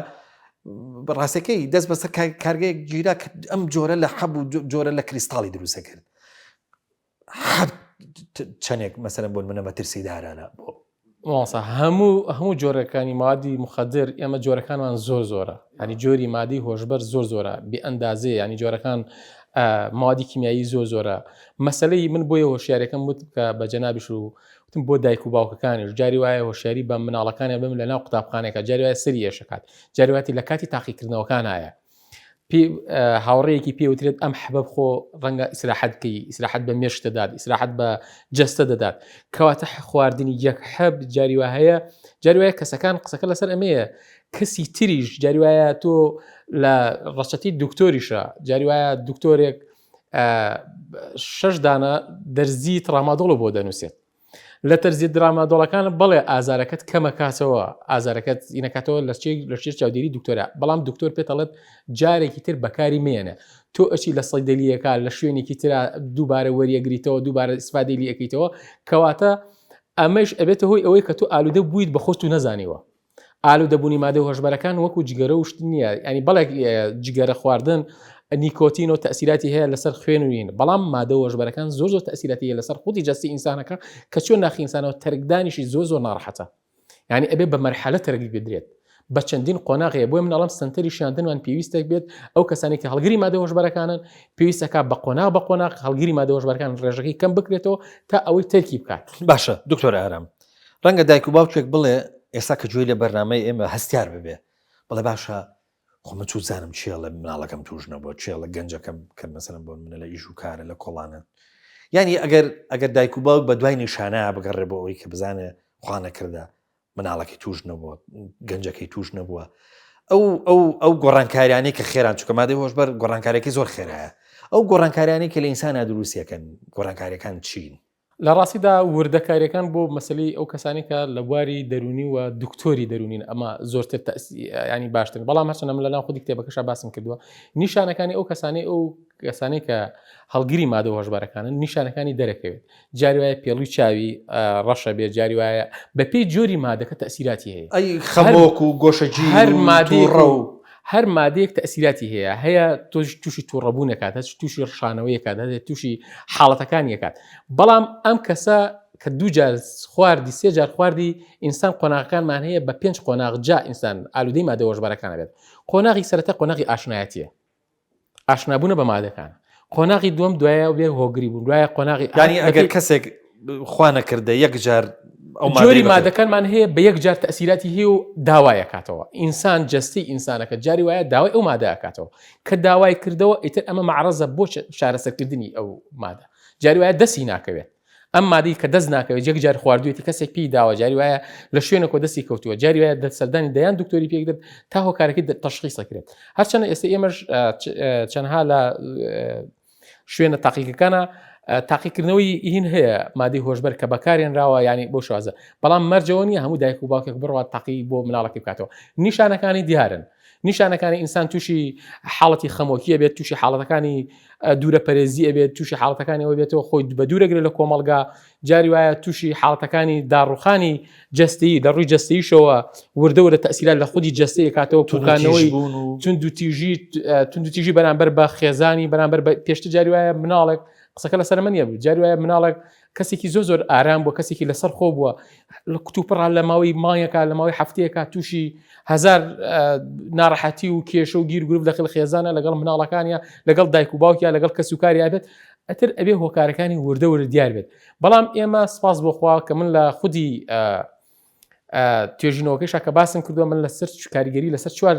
بەڕاستەکەی دەست بەسەر کارگەیەک گیرا ئەم جۆرە لە حەب و جۆرە لە کریستاڵی دروستە کرد چەندێک مەسەلەن بۆ منە مەترسیدارانە بۆ واسە هەموو جۆرەکانی مادی مخدر ئێمە جۆرەکانمان زۆرە ینی جۆری مادی هۆشبەر زۆرە بێ ئەندازێ ینی جۆرەکان مادی کیمیایی زۆرە مەسلەی من بۆیە هۆشیارەکەم وت کە بە جەنابیش و وتم بۆ دایک و باوکەکانیش جاری وایە هۆشیاری بە مناڵەکانی بم لە ناو قوتابخانێکە جاری وایە سەری ێشەکات جاری واتی لە کاتی تاقیکردنەوەکانایە هاوڕەیەکی پێوترێت ئەم حەبە بخۆ ڕەنگە ئیسراحەتکەی ئیسراحەت بە مێشت دەدات ئیسراحەت بە جەستە دەدات کەواتە خواردنی یەک حەب جاری وا هەیە جاری وایە کەسەکان قسەکە لەسەر ئەمەیە کەسی تریش جاری وایە تۆ لە ڕەچەتی دکتۆریشە جاری وایە دکتۆرێک 6 دانە دەرزی ترامادۆڵ بۆ دەنووسێت لە تەرزی درامادۆڵەکان بەڵێ ئازارەکەت کەمە کاتەوە ئازارەکەت ئینەکاتەوە لە شێر چاودێری دکتۆرە بەڵام دکتۆر پێتەڵێت جارێکی تر بەکاری مێنە تۆ ئەچی لە سەیدەلیەکە لە شوێنێکی ترە دووبارە وەریەگریتەوە دووبارە ئیسفادەی لەکەیتەوە کەواتە ئەمەش ئەبێتە هۆی ئەوەی کە تۆ ئالوودە بوویت بە خۆت و نەزانیوە ئالوودەبوونی مادە هۆشبەرەکان وەکو جگەرە و شت نییە ینی بەڵێک جگەرە خواردن نیکۆتین و تەسیراتی هەیە لەسەر خوێنوین بەڵام مادە هۆشبەرەکان زۆر تەسیراتی هەیە لەسەر خودی جەستی ئینسانەکە کە چۆن ناخی ئینسانەوە تەرکدانیشی زۆر ناڕەحەتە ینی ئەبێ بە مەرحەلە تەرکی بدرێت بە چەندین قۆناغەیە بۆی مناڵم سنتەری شاندنمان پێویستە بێت ئەو کەسانی کە هەڵگری مادە هۆشبەرەکانن پێویستەکە بە قۆناغ هەڵگری مادە هۆشبەرەکان ڕێژەکەی کەم بکرێتەوە تا ئەوەی تەرکی بکات باشە دکتۆر ئارام ڕەنگە دایک و باوکێک بڵێ ئێستا کە گوێی لە بەرنامەی ئێمە هەستیار ببێ بڵێ باشە خۆمە چوو زانم چیە لە مناڵەکەم توش نەبووە چێ لە گەنجەکەم کە مەسەلەن بۆ منە لە ئیش و کارە لە کۆڵانە ینی ئەگەر دایک و باوک بە دوای نیشانە بگەڕێ بۆ ئەوەی کە بزانێ خوا نەکردە مناڵەکەی توش نەبووە گەنجەکەی توش نەبووە ئەو گۆڕانکاریانەی کە خێران چکە مادەی هۆشبەر گۆڕانکارێکی زۆر خێرایە ئەو گۆڕانکاریانی کە لە ئینسانە دروستیەکەن گۆڕانکاریەکان چین لە ڕاستیدا وردەکاریەکان بۆ مەسلەی ئەو کەسانی کە لە بواری دەرونی و دکتۆری دەرونین ئەمە زۆرتر ینی باشتر بەڵام هەرچەندە من لە ناو خودی کتێبەکەشا باسم کردووە نیشانەکانی ئەو کەسانی کە هەڵگیری مادە هۆشبەرەکانن نیشانەکانی دەرەکەوێت جاری وایە پێڵووی چاوی ڕەشە بێت جاری وایە بەپێی جۆری مادەکە تەسیراتی هەیە ئەی خەمۆک و گۆشەجی هەر مادەی ڕەو هەر مادەیەک تەسیراتی هەیە تووشی تووڕەبوونەکات هەست تووشی ڕشانەوەیەکات هەیە تووشی حاڵەتەکانیەکات بەڵام ئەم کەسە کە دوو جار خواردی سێ جار خواردی ئینسان قۆناغەکانمان هەیە بە 5 قۆناغ جا ئینسان ئالوودەی مادە هۆشبەرەکانە بێت قۆناغی سەرەتا قۆناغی ئاشنایەتیە ئاشنابوونە بە مادەکان قۆناغی دووەم دوایە بێ هۆگری بوون دوایە قۆناغی ینی ئەگەر کەسێک خوا نەکردە یەک جار جۆری مادەکانمان هەیە بە یەک جار تەسیراتی هەیە و داوایەکاتەوە ئینسان جەستی ئینسانەکە جاری وایە داوای ئەو مادەکاتەوە کە داوای کردەوە ئیتر ئەمە معرەزە بۆ شارەسەرکردنی ئەو مادە جاری وایە دەستی ناکەوێت ئەم مادەی کە دەست ناکەوێت یەک جار خواردوێتی کەسێک پێی داوە جاری وایە لە شوێنێکۆ دەستی کەوتووە جاری وایە دەسەردانی دەیان دکتۆری پێکدرێت تا هۆکارەکەی تەشخیصەکرێت هەرچەندە ئێستا ئێمەش چەندها لە شوێنە تاقیکەکانە تاقیکردنەوەی هین هەیە مادەی هۆشبەر کە بەکارێنراوە ینی بۆ شازە بەڵام مەرجەوە نیە هەموو دایک و باوکێک بڕوات تاقی بۆ مناڵەکەی بکاتەوە نیشانەکانی دیارن نیشانەکانی ئینسان تووشی حاڵەتی خەمۆکیە بێت تووشی حاڵەتەکانی دوورە پەرێزی ئەبێت تووشی حاڵەتەکانی ئەوە بێتەوە خۆی بە دوورەگرێت لە کۆمەڵگا جاری وایە تووشی حاڵەتەکانی داڕوخانی جەستەیی لە ڕووی جەستەییشەوە وردەوە لە تەسیرات لە خودی جەستەیە کاتەوە پوکانەوەی توندوتیژی بەرامبەر بە خێزانی بەرامبەر بە پێشتر جاری وایە مناڵێک قسەکە لەسەر منیە بوو جاری وایە مناڵێک کەسێکی زۆر ئارام بووە کەسێکی لەسەر خۆ بووە لە کتوپڕا لە ماوەی مانگێکە لە ماوەی هەفتەیەکە تووشی هزار ناڕەحەتی و کێشە و گیر گرفت لەخێڵ خێزانە لەگەڵ مناڵەکانیە لەگەڵ دایک و باوکیە لەگەڵ کەس و کاری بێت ئەتر ئەبێ هۆکارەکانی وردە دیار بێت بەڵام ئێمە سپاس بۆخوا کە من لە خودی توێژینەوەکەیشا کە باسم کردووە من لەسەر کاریگەری لەسەر چوار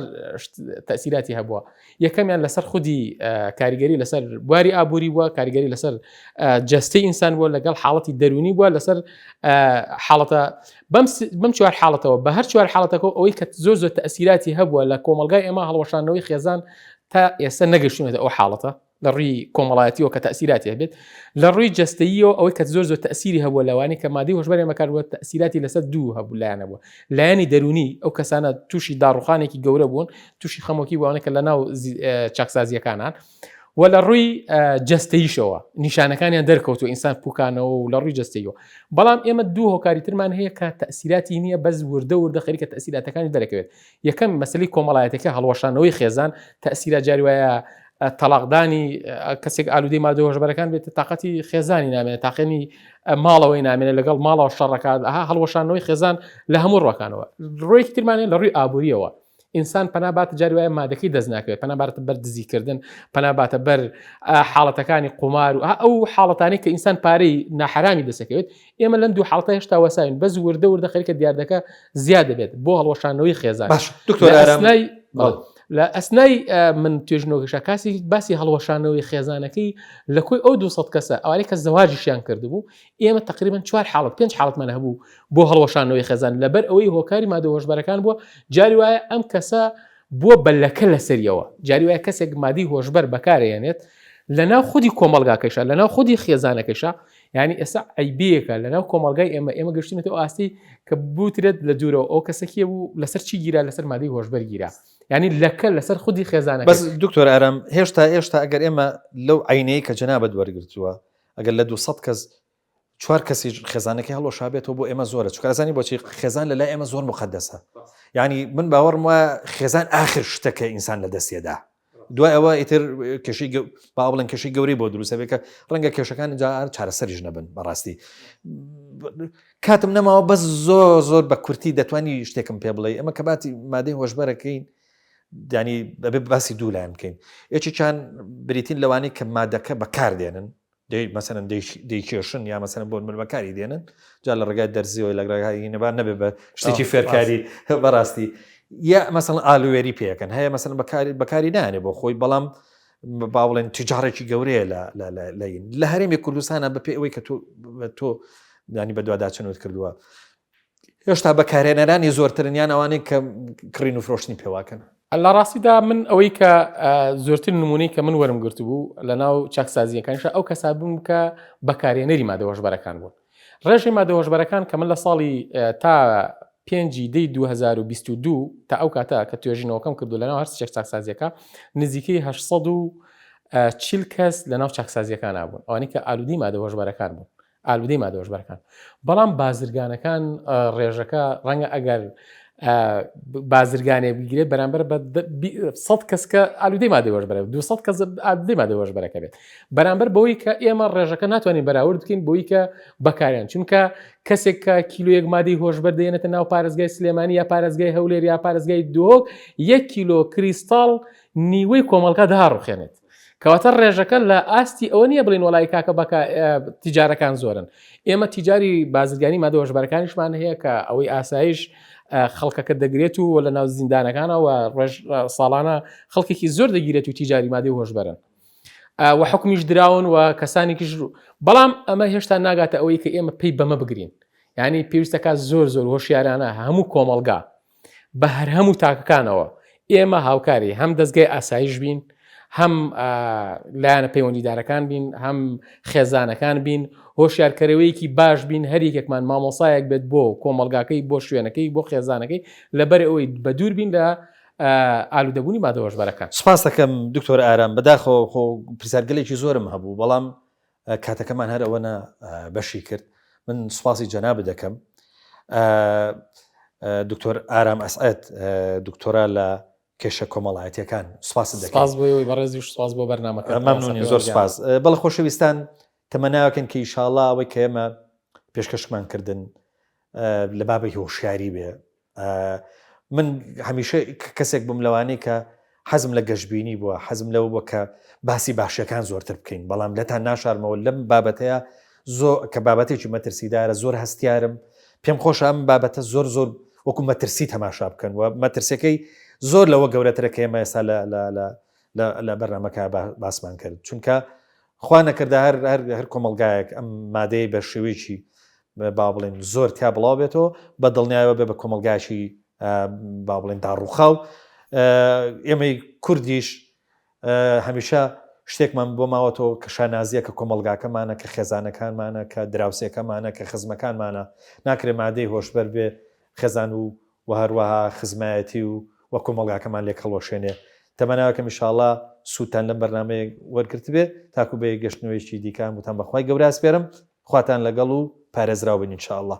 تەسیراتی هەبووە یەکەمیان لەسەر خودی کاریگەری لەسەر بواری ئابووری بووە کاریگەری لەسەر جەستەی ئینسان بووە لەگەڵ حاڵەتی دەرونی بووە لەسەر حاڵەتە بەم چوار حاڵەتەوە بە هەر چوار حاڵەتەکە ئەوەی کە زۆر تەسیراتی هەبووە لە کۆمەلگای ئێمە هەڵوەشانەوەی خێزان تا ئێستا نەگەشتونێتە ئەو حاڵەتە لە ڕووی کۆمەڵایەتیەوە کە تەسیراتی هەبێت لە ڕووی جەستەییەوە ئەوەی کە زۆر تەسیری هەبووە لەوانەیە کە مادەی هۆشبەرێ مەکاربووە تەسیراتی لەسەر دوو هەبوو لایەنەبووە لایەنی دەرونی ئەو کەسانە تووشی داڕوخانێکی گەورە بوون تووشی خەمۆکی بووانە کە لە ناو چاکسازیەکانان و لە ڕووی جەستەییشەوە نیشانەکانیان دەرکەوتو ئینسان پوکانەوە و لە ڕووی جەستەیەوە بەڵام ئێمە دوو هۆکاری ترمان هەیە کە تەسیراتی نییە بەس وردە خەریکە تەسیراتەکانی دەرەکەوێت یەکەم مەسەلەی کۆمەڵایەتەکە هەڵوەشانەوەی خێزان تەسیرە جاری وایە تەلاقدانی کەسێک ئالوودەی مادە هۆشبەرەکان بێت تااقەتی خێزانی نامێنێت تاقێنی ماڵەوەی نامێنێت لەگەڵ ماڵەوە شەڕەکات هەڵوەشانەوەی خێزان لە هەموو ڕۆکانەوە ڕۆیەکی ترمانێت لە ڕووی ئابوووریەوە ئینسان پەناباتە جاری وایە مادەکەی دەست ناکەوێت پەناباتە بەر دزیکردن پەناباتە بەر حاڵەتەکانی قومار و ئەو حاڵەتانی کە ئینسان پارەی ناحرامی دەسەکەوێت ئێمە لەم دوو حاڵەتە هێشتا وەساین بەس وردە خەریکە دیاردەکە زیاد دەبێت بۆ هەڵوەشانەوەی خێزان دکتۆر ئارام لە ئەسنای من توێژنەوەگەشە کاسی باسی هەڵوەشانەوەی خێزانەکەی لە کۆی ئەو 200 کەسە ئەوانەی کە زەواجیشیان کردبوو ئێمە تقریبا 4 حاڵەت 5 حاڵەتمان هەبوو بۆ هەڵوەشانەوەی خێزان لەبەر ئەوەی هۆکاری مادە هۆشبەرەکان بووە جاری وایە ئەم کەسە بووە بەلەکە لەسەریەوە جاری وایە کەسێک مادی هۆشبەر بەکارێنێت لەناو خودی کۆمەلگاکەشە لەناو خودی خێزانەکەشە یعنی ئێستا ئەیبەیەکە لەناو کۆمەلگای ئێمە گەشتینەوە ئاستی کە بوترێت لە دوورەوە ئەو کەسەکیە بوو لەسەر چی گیرا لەسەر مادەی هۆشبەر گیرا یعنی لەکە لەسەر خودی خێزانەکە بەس دکتۆر ئارام هێشتا ئەگەر ئێمە لەو عینەیە کە جەنابەت وەرگرتووە ئەگەر لە 200 کەس 4 کەسی خێزانەکەی هەڵوەشابێتەوە بۆ ئێمە زۆرە چونکە ئەزانی بۆچی خێزان لەلای ئێمە زۆر مقدسە یعنی من باوەڕم وایە خێزان ئاخر شتەکە ئینسان لە دەستێدا دوای ئەوە ئیتر کێشەی با بڵێن کێشەی گەورەی بۆ دروستە بێت کە ڕەنگە کێشەکان جار چارەسەریش نەبن بەڕاستی کاتم نەماوە بەس زۆر بە کورتی دەتوانی شتێکم پێ بڵێ ئەمە کە باتی مادەی هۆشبەرەکەین دانی بەبێ باسی دوولایەن بکەین یەکی چیان بریتین لەوانەی کە مادەکە بەکاردێنن مەسەن دەیکێشن یا مەسەن بۆ ملمەکاری دێنن جا لە ڕێگای دەرزیەوەی لە ڕێگای نەبار نەبێ بە شتێکی فێرکاری بەڕاستی یا مەسەن ئالوێری پێەکەن هەیە مەسەن بەکاری نانێ بۆ خۆی بەڵام با بڵێن تجارێکی گەورەیە لە هەرێمی کوردستانە بەپێ ئەوەی کە تۆ ینی بە دوواداچنوت کردووە هێشتا بەکارێنەرانی زۆرترنیان ئەوانەی کە کڕین و فرۆشتنی پێواکەن لە ڕاستیدا من ئەوەی کە زۆرتر نمونەی کە من وەرم گرت بوو لە ناو چاکسازیەکانش ئەو کەسا بووم کە بەکارێنەری مادە هۆشبەرەکان بوون ڕێژەی مادە هۆشبەرەکان کە من لە ساڵی تا 5/2022 تا ئەو کاتە کە توێژینەوەکەم کردو لە ناو هەر چاکسازیەکە نزیکەی 840 کەس لە ناو چاکسازیەکان بوون ئەوانەی کە ئالوودی مادە هۆشبەرەکان بوون ئالوودەی مادە هۆشبەرەکان بەڵام بازرگانەکان ڕێژەکە ڕەنگە ئەگەر بازرگانێ بگرێت بەرامبەر بە 100 کەس کە ئالوودەی مادە هۆشبەرە 200 کەس ئالوودەی مادە هۆشبەرەکە بێت بەرامبەر بەوەی کە ئێمە ڕێژەکە ناتوانین بەراورد بکەین بۆی کە بەکاریان چونکە کەسێک کە کیلۆیەک مادەی هۆشبەر دێنێتە ناو پارێزگای سلێمانی یا پارێزگای هەولێر یا پارێزگای دۆک 1 کیلۆ کریستاڵ نیوەی کۆمەڵگا داڕوخێنێت کەواتە ڕێژەکە لە ئاستی ئەوە نییە بڵین وڵای کاکە تیجارەکان زۆرن ئێمە تیجاری بازرگانی مادە هۆشبەرەکانیشمان هەیە کە ئەوەی ئاسایش خەڵکەکە دەگرێت و لە ناو زیندانەکانەوە ڕێژ ساڵانە خەڵکێکی زۆر دەگیرێت و تیجاری مادەی هۆشبەرن و حکمیش دراون و کەسانێکیش بەڵام ئەمە هێشتا ناگاتە ئەوەی کە ئێمە پێی بەمە بگرین یعنی پێویستەکە زۆر هۆشیارانە هەموو کۆمەڵگا بە هەر هەموو تاکەکانەوە ئێمە هاوکاری هەم دەستگای ئاسایش بین هەم لایەنە پەیوەندیدارەکان بین هەم خێزانەکان بین هۆشیارکەرەوەیەکی باش بین هەریەکێکمان مامۆسایەک بێت بۆ کۆمەڵگاکەی بۆ شوێنەکەی بۆ خێزانەکەی لەبەر ئەوەی بە دوور بین لە ئالوودەبوونی مادە هۆشبەرەکان. سپاس دەکەم دکتۆر ئارام بەداخۆ پرسیارگەلێکی زۆرم هەبوو بەڵام کاتەکەمان هەر ئەوەنە بەشی کرد من سوپاسی جەنابە دەکەم دکتۆر ئارام ئەسعەد دکتۆرا لە کێشە کۆمەڵایەتیەکان سوپاس دەکەم. سپاس بۆی بەڕێزیش سپاس بۆ بەرنامەکە مەمنونی زۆر سپاس. بەڵێ خۆشەویستان تەمەناوەکەن کە ئینشاءڵڵا ئەوەی کە ئێمە پێشکەشمان کردن لە بابی هۆشیاری بێ من هەمیشە کەسێک بووم لەوانەی کە حەزم لە گەشتبینی بووە حەزم لەوە بووە کە باسی باشیەکان زۆرتر بکەین بەڵام لەتان ناشارمەوە لەم بابەتەیە زۆر کە بابەتێکی مەترسیدارە زۆر هەستیارم پێم خۆشە ئەم بابەتە زۆر وەکو مەترسی تەماشا بکەن و مەترسەکەی زۆر لەوە گەورەترە کە ئێمە ئێستا لە بەرنامەکە باسمان کرد چونکە خوا نەکردە هەر کۆمەڵگایەک ئەم مادەی بە شێوەیەکی با بڵێن زۆر تیا بڵاو بێتەوە بە دڵنیایەوە بێ بە کۆمەلگایشی با بڵێن داڕوخاو ئێمەی کوردیش هەمیشە شتێکمان بۆ ماوەتەوە کە شانازیە کە کۆمەلگاکەمانە کە خێزانەکانمانە کە دراوسێکەمانە کە خزمەکانمانە ناکرێ مادەی هۆشبەر بێ خێزان و هەروەها خزمایەتی و کۆمەلگاکەمان لێک هەڵۆشێنێ تەمەناوەکەم ئینشاءڵڵا سووتان لەم بەرنامەیە وەرگرت بێ تاکو بە گەشتنەوەیکی دیکان وتان بەخوای گەورە ئەسپێرم خواتان لەگەڵ و پارێزراو بن ئینشاءڵڵا.